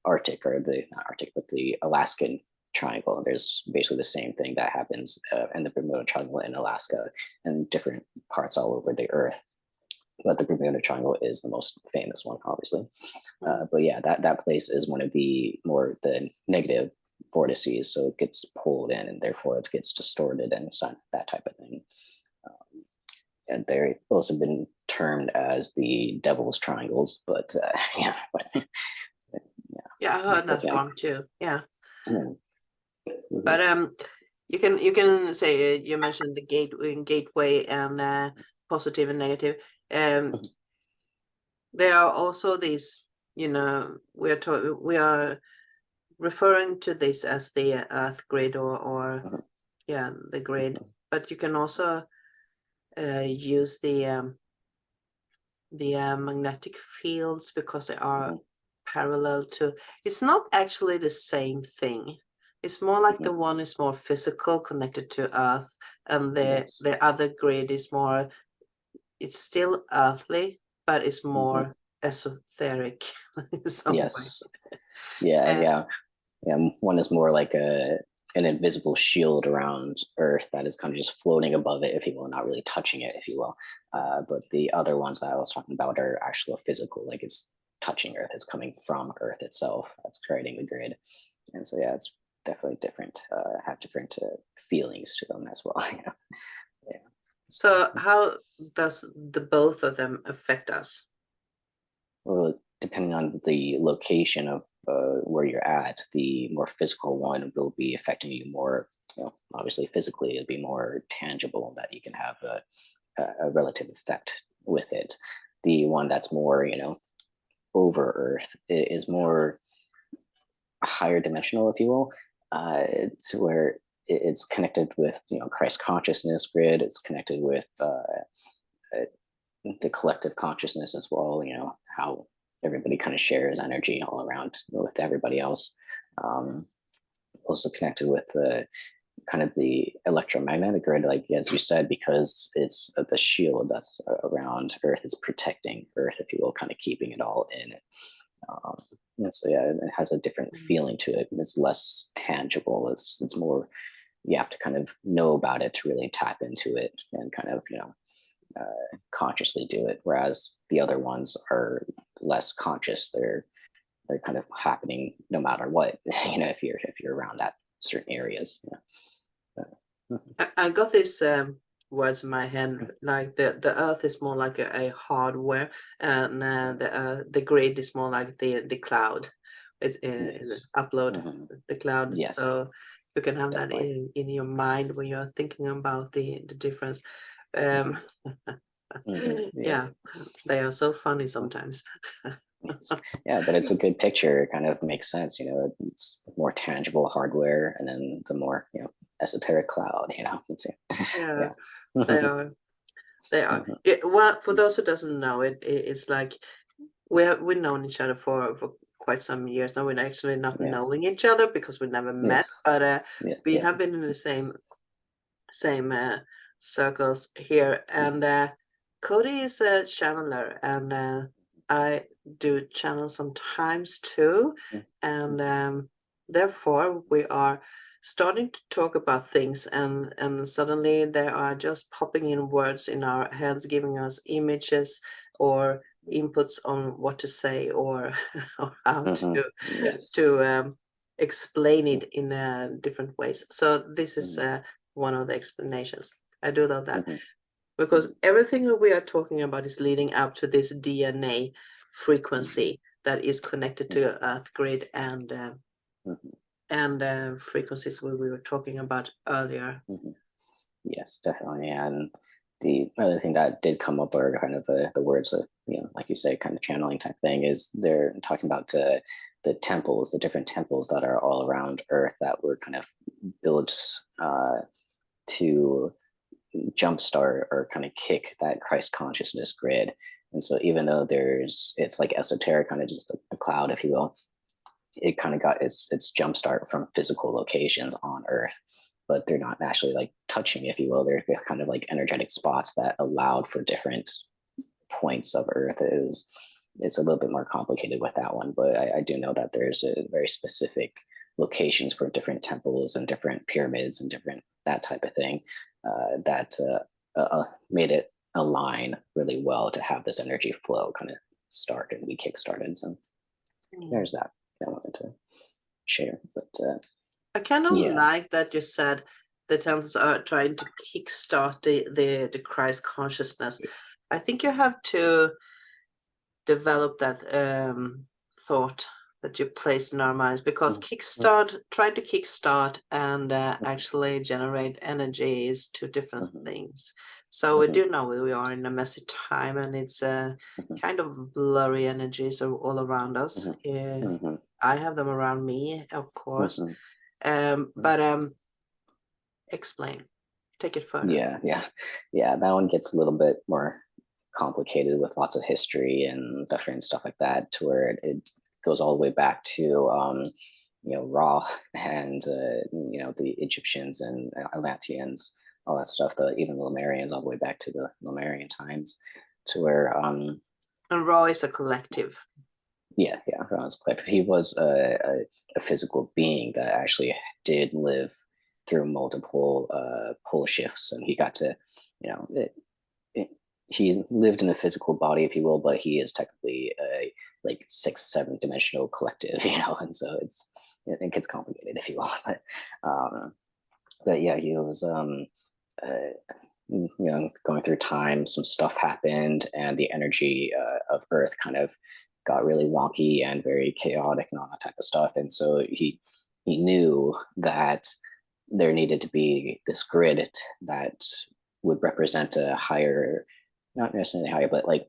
S2: Arctic, or the not Arctic, but the Alaskan Triangle. There's basically the same thing that happens in the Bermuda Triangle in Alaska and different parts all over the Earth. But the Bermuda Triangle is the most famous one, obviously. But yeah, that place is one of the negative vortices, so it gets pulled in and therefore it gets distorted and that type of thing. And they're also been termed as the devil's triangles, but yeah.
S1: Yeah, I heard that one too. Yeah. But you can say you mentioned the gateway and positive and negative. There are also these, we are referring to this as the Earth grid or the grid, but you can also use the magnetic fields, because they are parallel to. It's not actually the same thing. It's more like the one is more physical, connected to Earth, and the other grid is more. It's still earthly, but it's more esoteric in some way.
S2: Yeah. One is more like an invisible shield around Earth that is kind of just floating above it, if you will, not really touching it, if you will. But the other ones that I was talking about are actual physical, like it's touching Earth, it's coming from Earth itself, that's creating the grid. And so yeah, it's definitely different, have different feelings to them as well.
S1: So how does the both of them affect us?
S2: Well, depending on the location of where you're at, the more physical one will be affecting you more. Obviously, physically, it'll be more tangible, that you can have a relative effect with it. The one that's more, over Earth is more higher dimensional, if you will, to where it's connected with Christ consciousness grid. It's connected with the collective consciousness as well. How everybody kind of shares energy all around with everybody else. Also connected with the kind of the electromagnetic grid, like as you said, because it's the shield that's around Earth. It's protecting Earth, if you will, kind of keeping it all in it. So yeah, it has a different feeling to it. It's less tangible. It's more, you have to kind of know about it to really tap into it and kind of consciously do it. Whereas the other ones are less conscious. They're they're kind of happening no matter what, if you're around that certain areas.
S1: I got this words in my head, like the earth is more like a hardware, and the grid is more like the cloud. It's
S2: Yes.
S1: upload the cloud,
S2: Yes,
S1: so you can have that
S2: definitely.
S1: in your mind when you're thinking about the difference.
S2: Mhm.
S1: Um,
S2: Yeah.
S1: yeah, they are so funny sometimes.
S2: Yes. Yeah, but it's a good picture. It kind of makes sense. It's more tangible hardware, and then the more esoteric cloud.
S1: Yeah,
S2: Yeah.
S1: they are. They are.
S2: Mhm.
S1: Well, for those who doesn't know it, it's like we've known each other for quite some years now. We're actually not
S2: Yes.
S1: knowing each other because we never met,
S2: Yes.
S1: but
S2: Yeah.
S1: we
S2: Yeah.
S1: have been in the same circles here. And Cody is a channeler, and I do channel sometimes too. And therefore, we are starting to talk about things, and suddenly there are just popping in words in our heads, giving us images or inputs on what to say or, or how
S2: Mhm.
S1: to
S2: Yes.
S1: to um, explain it in different ways. So this is
S2: Mhm.
S1: one of the explanations. I do love that
S2: Mhm.
S1: because
S2: Mhm.
S1: everything that we are talking about is leading up to this DNA
S2: Mhm.
S1: frequency that is connected
S2: Mhm.
S1: to Earth grid
S2: Mhm.
S1: and frequencies we were talking about earlier.
S2: Mhm. Yes, definitely. And the other thing that did come up are kind of the words of, like you say, kind of channeling type thing is they're talking about the temples, the different temples that are all around Earth that were kind of built to jumpstart or kind of kick that Christ consciousness grid. And so even though it's like esoteric, kind of just a cloud, if you will, it kind of got its jumpstart from physical locations on Earth, but they're not actually like touching, if you will. They're kind of like energetic spots that allowed for different points of Earth. It's a little bit more complicated with that one, but I do know that there's a very specific locations for different temples and different pyramids and different that type of thing that made it align really well to have this energy flow kind of start and we kickstarted. So
S1: Mm.
S2: there's that I wanted to share. But
S1: I kind of
S2: yeah.
S1: like that you said the temples are trying to kickstart the Christ consciousness. I think you have to develop that thought that you place in our minds because
S2: Mhm. Mhm.
S1: trying to kickstart and
S2: Mhm.
S1: actually generate energy is two different
S2: Mhm.
S1: things. So we
S2: Mhm.
S1: do know we are in a messy time and it's
S2: Mhm.
S1: kind of blurry energies all around us.
S2: Mhm. Mhm.
S1: I have them around me, of course.
S2: Mhm.
S1: But explain, take it further.
S2: Yeah, yeah, yeah. That one gets a little bit more complicated with lots of history and different stuff like that, to where it goes all the way back to Ra and the Egyptians and Atlanteans, all that stuff. Even the Lemurians, all the way back to the Lemurian times, to where
S1: And raw is a collective.
S2: yeah, yeah, Ron's correct. He was a physical being that actually did live through multiple pole shifts, and he got to, you know, it, he lived in a physical body, if you will, but he is technically a like 6, 7 dimensional collective, and so it gets complicated, if you will. Um, but yeah, he was going through time, some stuff happened, and the energy of Earth kind of got really wonky and very chaotic and all that type of stuff. And so he knew that there needed to be this grid that would represent a higher, not necessarily higher, but like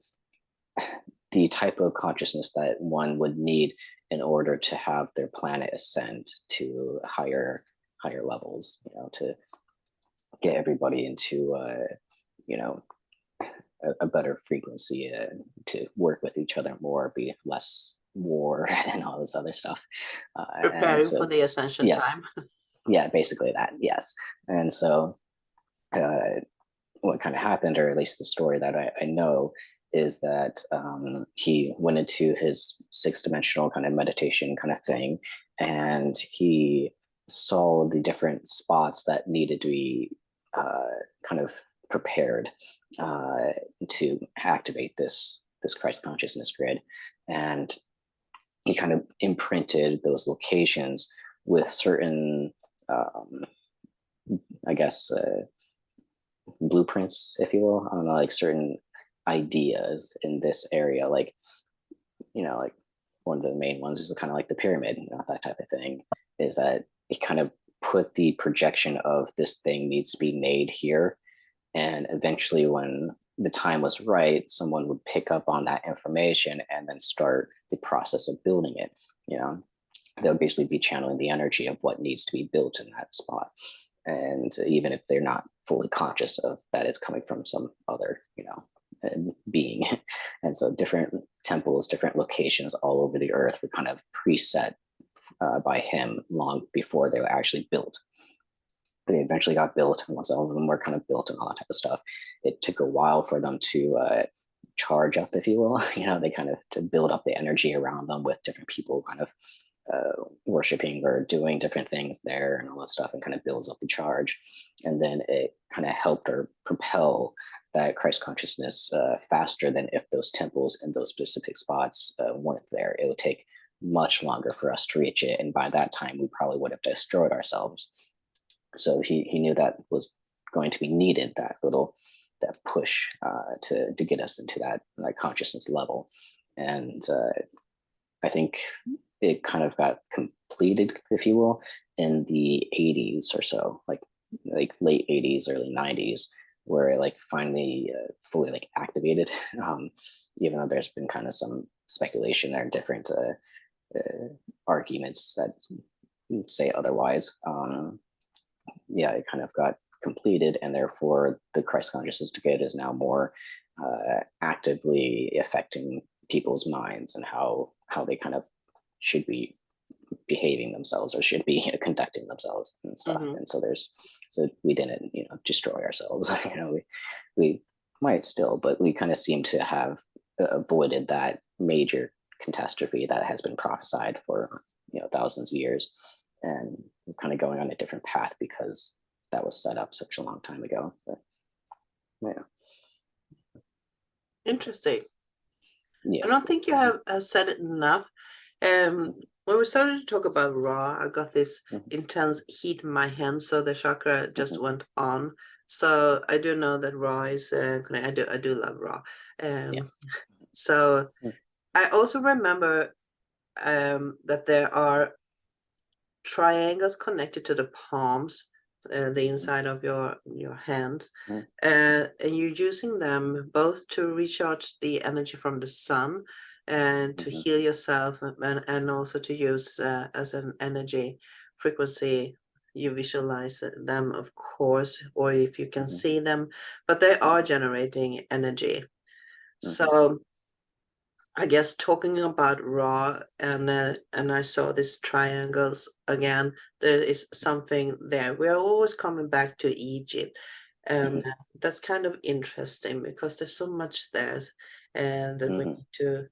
S2: the type of consciousness that one would need in order to have their planet ascend to higher levels, to get everybody into you know a better frequency, to work with each other more, be less war and all this other stuff. And
S1: Preparing for
S2: so
S1: the ascension
S2: yes,
S1: time.
S2: yeah, basically that, yes. And so uh, what kind of happened, or at least the story that I know, is that he went into his 6 dimensional kind of meditation kind of thing, and he saw the different spots that needed to be kind of prepared uh, to activate this Christ consciousness grid. And he kind of imprinted those locations with certain, I guess, blueprints, if you will. I don't know, like certain ideas in this area, like, like one of the main ones is kind of like the pyramid, that type of thing, is that it kind of put the projection of this thing needs to be made here. And eventually, when the time was right, someone would pick up on that information and then start the process of building it. They'll basically be channeling the energy of what needs to be built in that spot. And even if they're not fully conscious of that, it's coming from some other, being. And so different temples, different locations all over the earth were kind of preset by him long before they were actually built. They eventually got built, and once all of them were kind of built and all that type of stuff, it took a while for them to charge up, if you will. They kind of to build up the energy around them with different people kind of worshiping or doing different things there and all that stuff, and kind of builds up the charge. And then it kind of helped or propel that Christ consciousness faster than if those temples in those specific spots weren't there. It would take much longer for us to reach it, and by that time we probably would have destroyed ourselves. So he knew that was going to be needed, that push to get us into that consciousness level. And I think it kind of got completed, if you will, in the 80s or so, like late 80s, early 90s, where it finally fully activated. Even though there's been kind of some speculation there, different arguments that say otherwise. It kind of got completed, and therefore the Christ consciousness gate is now more actively affecting people's minds and how they kind of should be behaving themselves or should be conducting themselves and stuff. And so we didn't destroy ourselves. We might still, but we kind of seem to have avoided that major catastrophe that has been prophesied for thousands of years, and we're kind of going on a different path because that was set up such a long time ago. But,
S1: Interesting.
S2: yes.
S1: I don't think you have said it enough. When we started to talk about Ra, I got this intense heat in my hands, so the chakra just went on. So I do know that Ra is I do love Ra.
S2: Yes.
S1: So I also remember that there are triangles connected to the palms, the inside of your hands, and you're using them both to recharge the energy from the sun and to heal yourself, and also to use as an energy frequency. You visualize them, of course, or if you can see them, but they are generating energy. So I guess talking about Ra, and I saw these triangles again, there is something there. We're always coming back to Egypt, and that's kind of interesting because there's so much there, and that we need to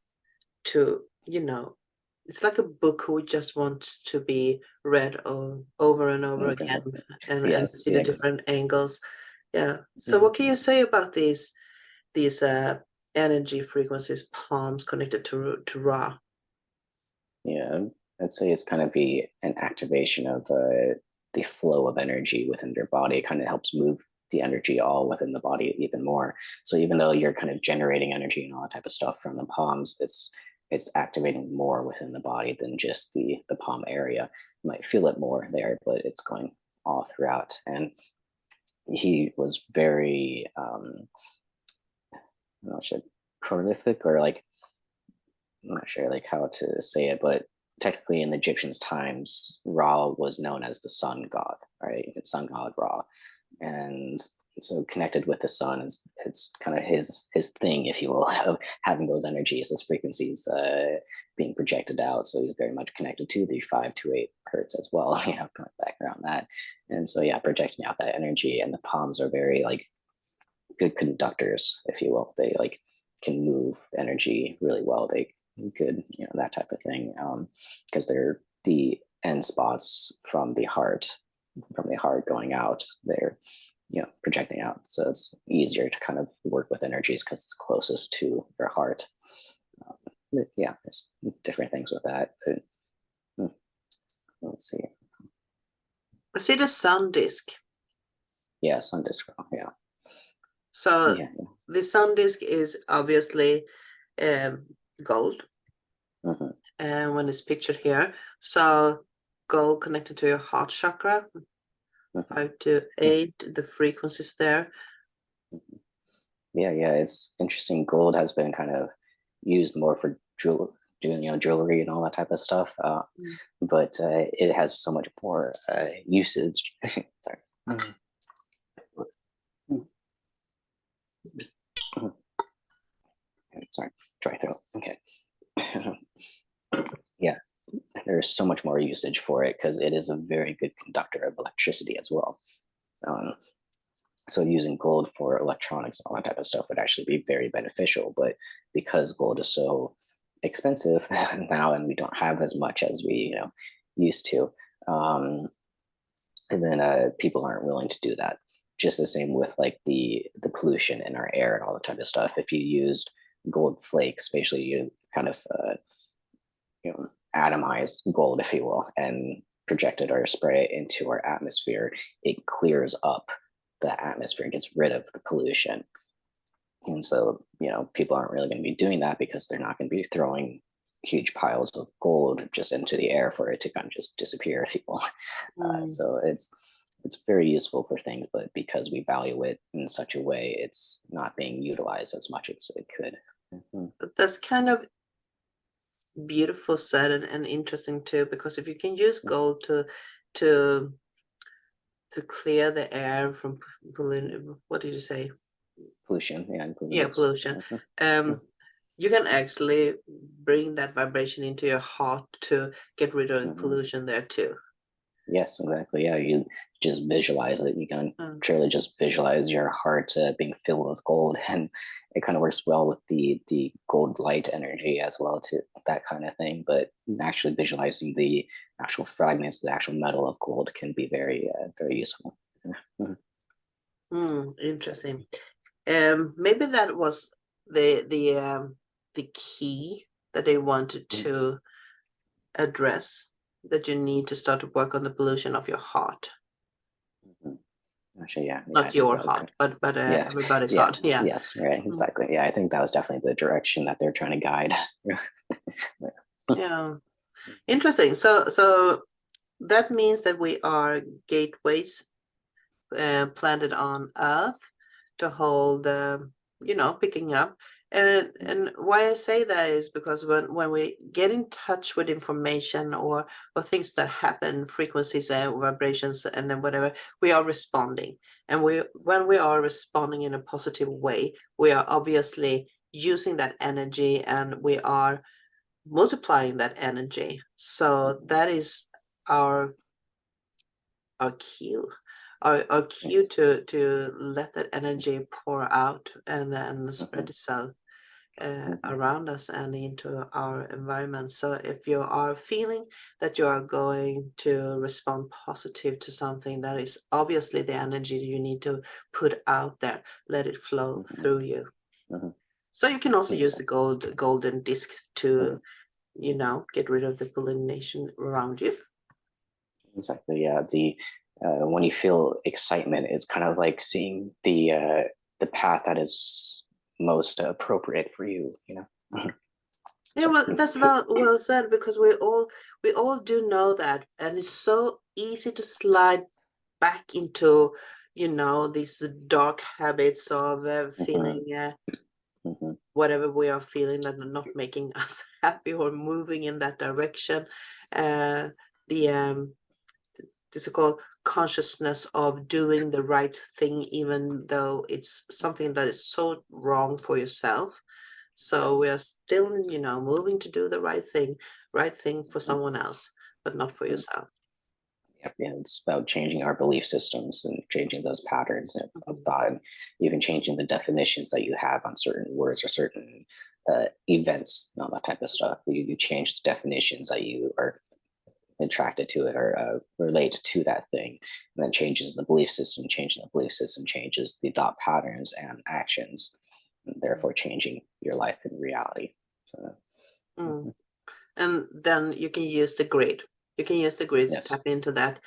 S1: it's like a book who just wants to be read over and over again, and see the different angles. Yeah. So what can you say about these energy frequencies, palms connected to Ra?
S2: Yeah, I'd say it's kind of an activation of the flow of energy within your body. It kind of helps move the energy all within the body even more. So even though you're kind of generating energy and all that type of stuff from the palms, it's activating more within the body than just the palm area. You might feel it more there, but it's going all throughout. And he was very I'm not sure, prolific, or I'm not sure how to say it, but technically in the Egyptians' times, Ra was known as the sun god, right? It's sun god Ra. And so connected with the sun is it's kind of his thing, if you will, of having those energies, those frequencies being projected out. So he's very much connected to the 528 hertz as well, kind of back around that. And so projecting out that energy, and the palms are very good conductors, if you will. They can move energy really well. They could, that type of thing, because they're the end spots from the heart going out. They're projecting out, so it's easier to kind of work with energies because it's closest to your heart. yeah, there's different things with that. But let's see.
S1: I see the sun disk.
S2: Yeah, sun disk. Yeah.
S1: So
S2: Yeah.
S1: the sun disk is obviously gold, and when it's pictured here, so gold connected to your heart chakra, 5 to 8, the frequencies there.
S2: Yeah, it's interesting. Gold has been kind of used more for jewelry and all that type of stuff, but it has so much more usage. Sorry. Sorry, dry throat. Okay. Yeah, there's so much more usage for it because it is a very good conductor of electricity as well. So using gold for electronics and all that type of stuff would actually be very beneficial. But because gold is so expensive now, and we don't have as much as we used to, and then people aren't willing to do that. Just the same with like the pollution in our air and all that type of stuff. If you used gold flakes, basically you kind of atomize gold, if you will, and project it or spray it into our atmosphere, it clears up the atmosphere, gets rid of the pollution. And so, people aren't really going to be doing that because they're not going to be throwing huge piles of gold just into the air for it to kind of just disappear, if you will. So it's very useful for things, but because we value it in such a way, it's not being utilized as much as it could.
S1: But that's kind of beautiful said and interesting too, because if you can use gold to clear the air from pollution, what did you say?
S2: Pollution,
S1: Yeah, pollution. You can actually bring that vibration into your heart to get rid of the pollution there too.
S2: Yes, exactly. Yeah, you just visualize it. You can truly just visualize your heart being filled with gold, and it kind of works well with the gold light energy as well too, that kind of thing. But actually visualizing the actual fragments, the actual metal of gold, can be very very useful.
S1: Interesting. Maybe that was the key that they wanted to address, that you need to start to work on the pollution of your heart.
S2: Actually, yeah,
S1: Not your heart, but
S2: yeah,
S1: everybody's heart. Yeah.
S2: Yes, right, exactly. Yeah, I think that was definitely the direction that they're trying to guide us through.
S1: Yeah. Interesting. So that means that we are gateways planted on Earth to hold, picking up. And why I say that is because when we get in touch with information or things that happen, frequencies and vibrations and then whatever, we are responding. And when we are responding in a positive way, we are obviously using that energy and we are multiplying that energy. So that is our cue, our cue to let that energy pour out and spread itself around us and into our environment. So if you are feeling that you are going to respond positive to something, that is obviously the energy you need to put out there, let it flow through you. So you can also use the golden disc to get rid of the pollination around you.
S2: Exactly. Yeah. When you feel excitement, it's kind of like seeing the path that is most appropriate for you.
S1: Yeah, well, that's well said, because we all do know that, and it's so easy to slide back into these dark habits of feeling whatever we are feeling that are not making us happy or moving in that direction. The so-called consciousness of doing the right thing, even though it's something that is so wrong for yourself. So we are still, moving to do the right thing for someone else, but not for yourself.
S2: Yeah, it's about changing our belief systems and changing those patterns of thought, and even changing the definitions that you have on certain words or certain events, and all that type of stuff. You change the definitions that you are attracted to it or relate to that thing, and then changes the belief system. Changing the belief system changes the thought patterns and actions, and therefore changing your life in reality. So
S1: then you can use the grid. You can use the grid to
S2: Yes.
S1: tap into that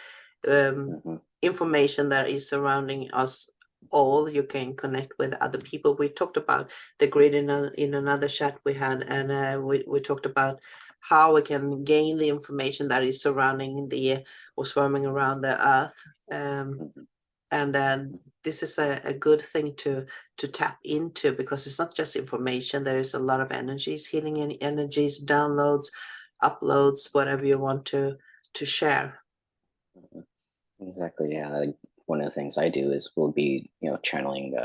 S2: Mhm.
S1: information that is surrounding us all. You can connect with other people. We talked about the grid in another chat we had, and we talked about how we can gain the information that is surrounding the or swarming around the earth.
S2: Mhm.
S1: And this is a good thing to tap into, because it's not just information. There is a lot of energies, healing energies, downloads, uploads, whatever you want to share.
S2: Mhm. Exactly. Yeah. Like, one of the things I do is will be, channeling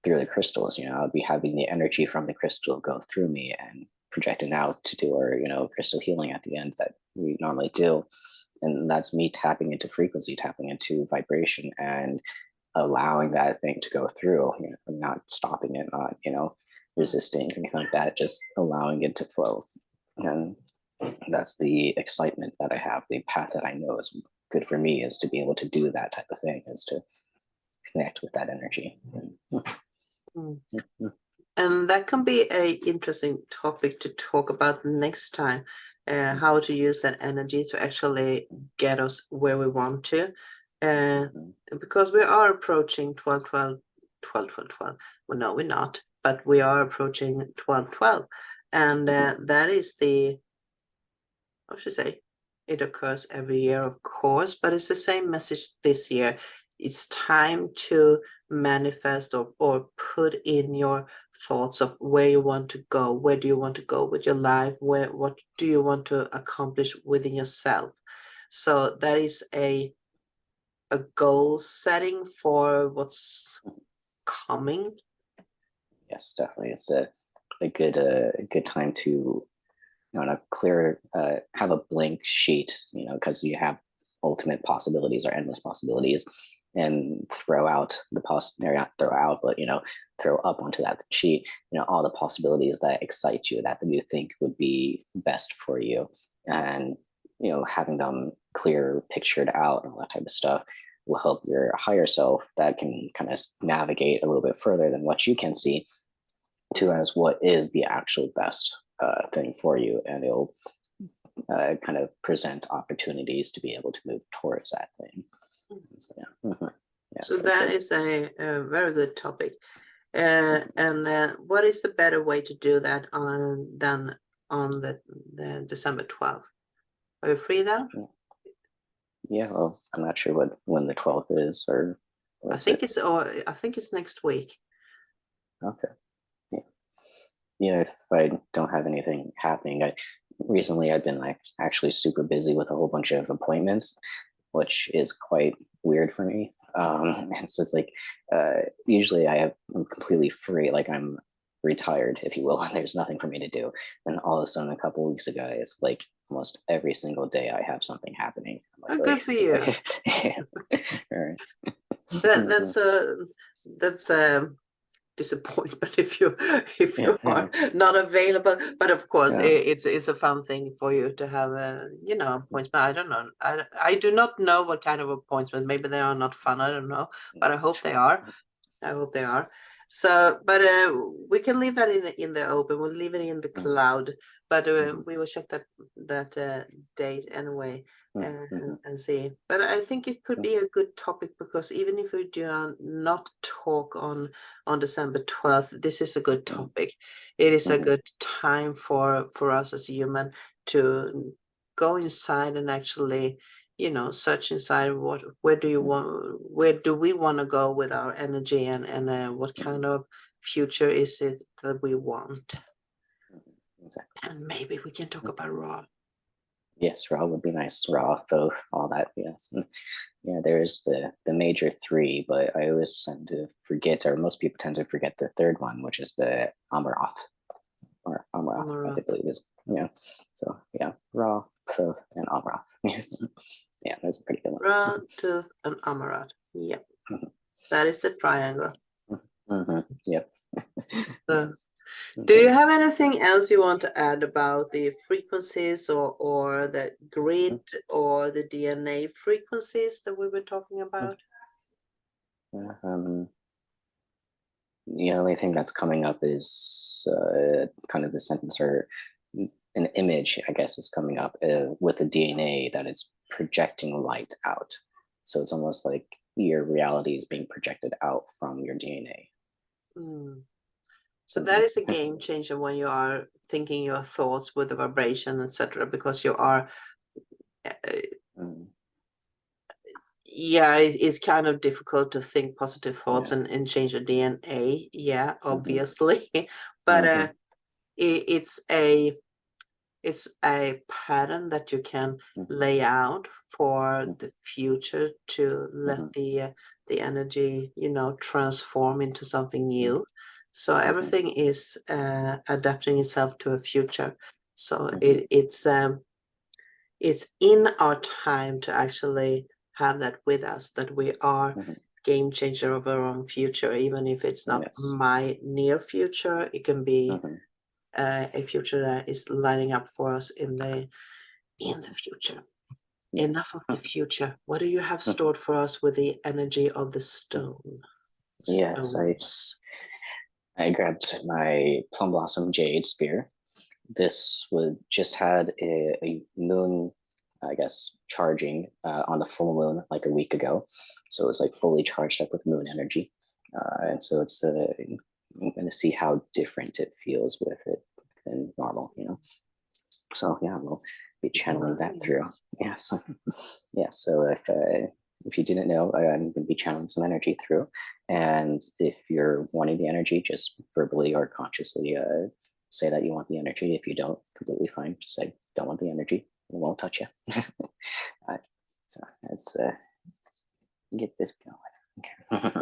S2: through the crystals. I'll be having the energy from the crystal go through me and projecting out to do our, crystal healing at the end that we normally do. And that's me tapping into frequency, tapping into vibration, and allowing that thing to go through, not stopping it, not, resisting, anything like that, just allowing it to flow. And that's the excitement that I have. The path that I know is good for me is to be able to do that type of thing, is to connect with that energy.
S1: Mm.
S2: Mhm.
S1: And that can be a interesting topic to talk about next time, how to use that energy to actually get us where we want to.
S2: Mhm.
S1: Because we are approaching 12, 12, 12, 12, 12. Well, no, we're not, but we are approaching 12, 12. And that is I should say, it occurs every year, of course, but it's the same message this year. It's time to manifest or put in your thoughts of where you want to go. Where do you want to go with your life? What do you want to accomplish within yourself? So that is a goal setting for what's coming.
S2: Yes, definitely. It's a good time to, clear, have a blank sheet, because you have ultimate possibilities or endless possibilities, and throw out or not throw out, but, throw up onto that sheet, all the possibilities that excite you, that you think would be best for you. And, having them clear, pictured out, and all that type of stuff will help your higher self that can kind of navigate a little bit further than what you can see to as what is the actual best thing for you, and it'll kind of present opportunities to be able to move towards that thing. So, yeah. Mhm. Yeah,
S1: So
S2: so it's
S1: that
S2: good.
S1: is a very good topic. And what is the better way to do that than on the December 12th? Are you free then?
S2: Yeah, well, I'm not sure when the 12th is, or
S1: I
S2: what's
S1: think
S2: it.
S1: it's next week.
S2: Okay. Yeah. Yeah, if I don't have anything happening, recently I've been like actually super busy with a whole bunch of appointments, which is quite weird for me. And so it's like, usually I'm completely free, like I'm retired, if you will, and there's nothing for me to do. And all of a sudden, a couple of weeks ago, it's like almost every single day I have something happening. I'm
S1: Oh,
S2: like,
S1: good for you.
S2: yeah. All right.
S1: That that's a disappointment if
S2: Yeah,
S1: you are not available. But of course,
S2: yeah,
S1: it's a fun thing for you to have appointment. I don't know. I do not know what kind of appointment. Maybe they are not fun. I don't know, but I hope they are. I hope they are. So, but we can leave that in the open. We'll leave it in the cloud. But we will check that date anyway and see. But I think it could be a good topic, because even if we do not talk on December 12th, this is a good topic. It is a good time for us as human to go inside and actually search inside where do we want to go with our energy, and what kind of future is it that we want.
S2: exactly.
S1: And maybe we can talk about raw.
S2: Yes, raw would be nice. Raw, though, all that. Yes. And yeah, there's the major three, but I always tend to forget, or most people tend to forget the third one, which is the Amaroth, or Amroth, I think
S1: Amaranth.
S2: it is. Yeah. So yeah, raw, Thoth, and Amroth. Yes. Yeah, that's a pretty good one.
S1: Ra, Tooth, and Amaranth. Yep, that is the triangle.
S2: Yep.
S1: So,
S2: Yes.
S1: do you
S2: Okay.
S1: have anything else you want to add about the frequencies, or the grid, or the DNA frequencies that we were talking about?
S2: Yeah, the only thing that's coming up is kind of the sentence, or an image, I guess, is coming up with the DNA that is projecting light out. So it's almost like your reality is being projected out from your DNA.
S1: So that is a game changer when you are thinking your thoughts with the vibration, etc., because you are yeah, it's kind of difficult to think positive thoughts and change your DNA. Yeah, obviously. But it's a pattern that you can lay out for the future to let the energy, transform into something new. So everything is adapting itself to a future. So it's in our time to actually have that with us, that we are game changer of our own future, even if it's not my near future. It can be a future that is lining up for us in the future. Enough of the future. What do you have stored for us with the energy of the stone?
S2: Yes, I grabbed my Plum Blossom Jade Spear. This would just had a moon, I guess, charging on the full moon like a week ago. So it's like fully charged up with moon energy. And so it's, I'm going to see how different it feels with it than normal, So yeah, we'll be channeling that through. Yeah. So, yeah. So if you didn't know, I'm going to be channeling some energy through. And if you're wanting the energy, just verbally or consciously say that you want the energy. If you don't, completely fine. Just say, don't want the energy. It won't touch you. So let's get this going. Okay.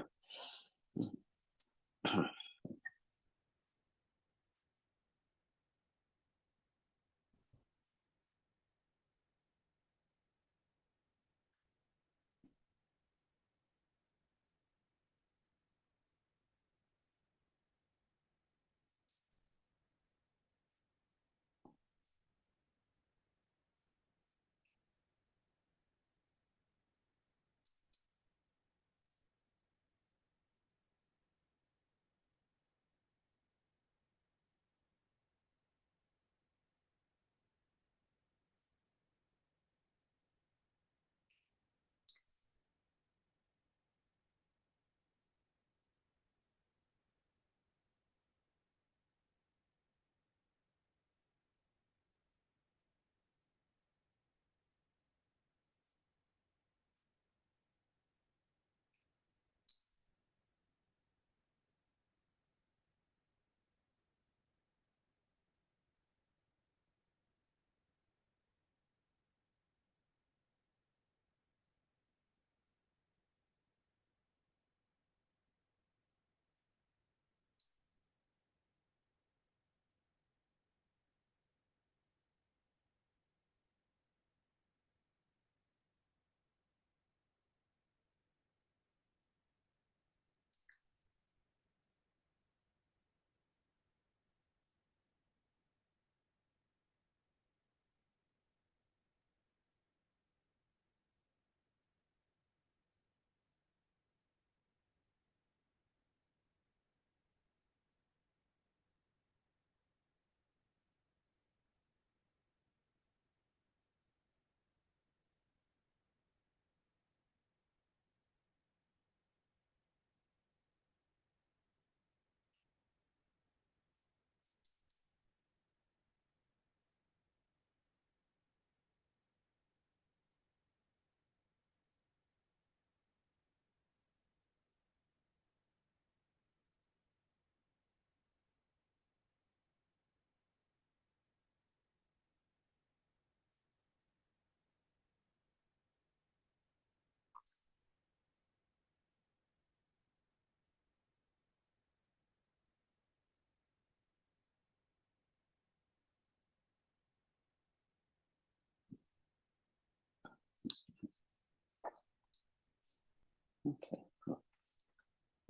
S2: Okay, cool.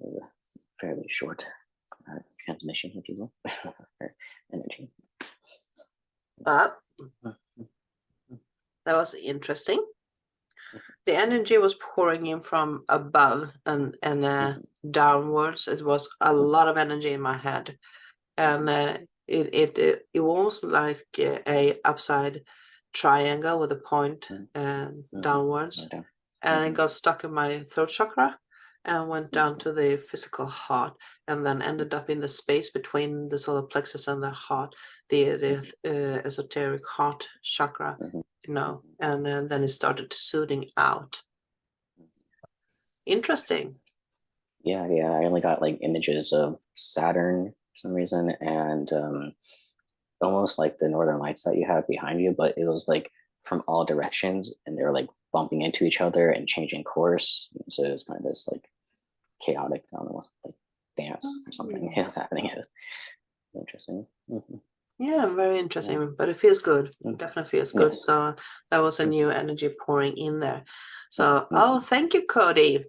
S2: A fairly short transmission, if you will, for energy.
S1: But that was interesting. The energy was pouring in from above and downwards. It was a lot of energy in my head, and it was like a upside triangle with a point downwards,
S2: Down.
S1: and it got stuck in my throat chakra and went down to the physical heart, and then ended up in the space between the solar plexus and the heart, the esoteric heart chakra, and then it started soothing out. Interesting.
S2: Yeah, I only got like images of Saturn for some reason, and almost like the northern lights that you have behind you, but it was like from all directions, and they were like bumping into each other and changing course. So it was kind of this like chaotic, I don't know, like dance or something was happening. It was interesting.
S1: Yeah, very interesting, but it feels good. It definitely feels good.
S2: Yes.
S1: So that was a new energy pouring in there. So, oh, thank you, Cody.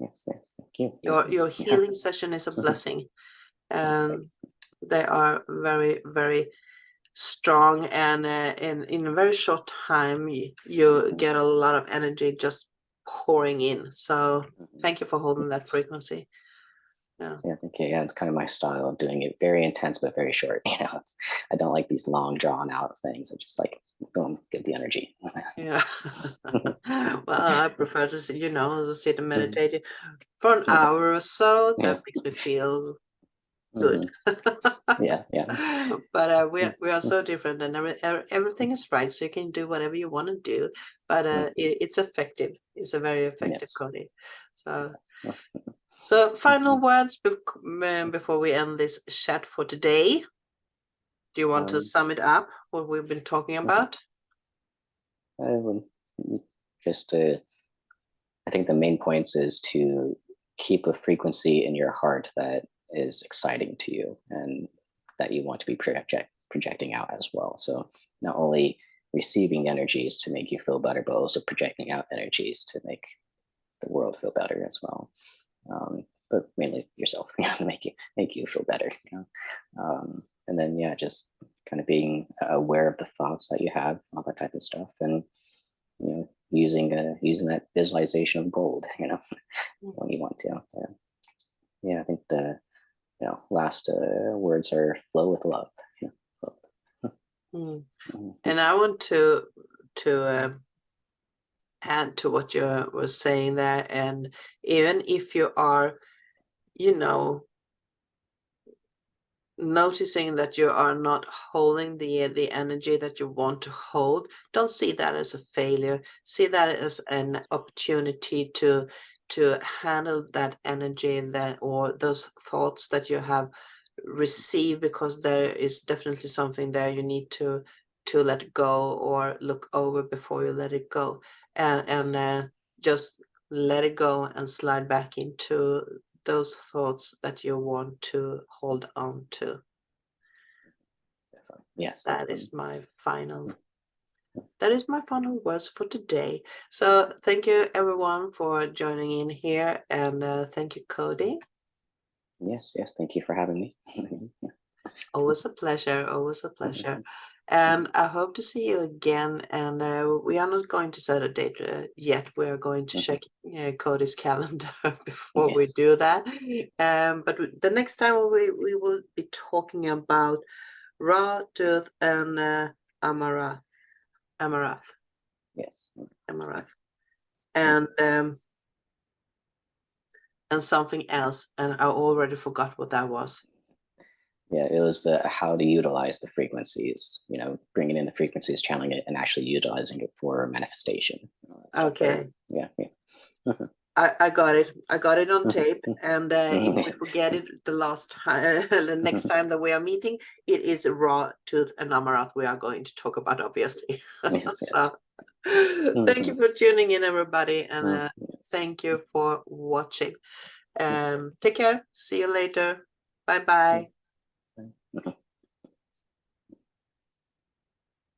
S2: Yes, thank you.
S1: Your healing session is a blessing. They are very, very strong, and in a very short time, you get a lot of energy just pouring in. So thank you for holding that frequency.
S2: Yeah, thank you. Yeah, it's kind of my style of doing it, very intense but very short. I don't like these long drawn out things. I just like boom, get the energy.
S1: Yeah. Well, I prefer to sit and meditate for an hour or so. That makes me feel good.
S2: Yeah.
S1: But we are so different, and everything is right. So you can do whatever you want to do, but it's effective. It's a very effective Cody. So final words before we end this chat for today. Do you want to sum it up, what we've been talking about?
S2: I would just I think the main points is to keep a frequency in your heart that is exciting to you and that you want to be projecting out as well. So not only receiving energies to make you feel better, but also projecting out energies to make the world feel better as well. But mainly yourself, make you feel better. And then just kind of being aware of the thoughts that you have, all that type of stuff, and using that visualization of gold, when you want to. I think the last words are flow with love.
S1: And I want to add to what you were saying there, and even if you are noticing that you are not holding the energy that you want to hold, don't see that as a failure. See that as an opportunity to handle that energy or those thoughts that you have received, because there is definitely something there you need to let go or look over before you let it go, and just let it go and slide back into those thoughts that you want to hold on to.
S2: Yes.
S1: That is my final words for today. So thank you everyone for joining in here, and thank you, Cody.
S2: Yes, thank you for having me.
S1: Always a pleasure. And I hope to see you again. And we are not going to set a date yet. We are going to check Cody's calendar before we do that. But the next time we will be talking about raw tooth and amaranth.
S2: Yes.
S1: Amaranth. And something else. And I already forgot what that was.
S2: Yeah, it was how to utilize the frequencies, bringing in the frequencies, channeling it, and actually utilizing it for manifestation.
S1: Okay.
S2: Yeah.
S1: I got it. I got it on tape. And if we forget it the next time that we are meeting, it is raw tooth and amaranth we are going to talk about, obviously.
S2: Yes.
S1: Thank you for tuning in, everybody. And thank you for watching. Take care. See you later. Bye-bye.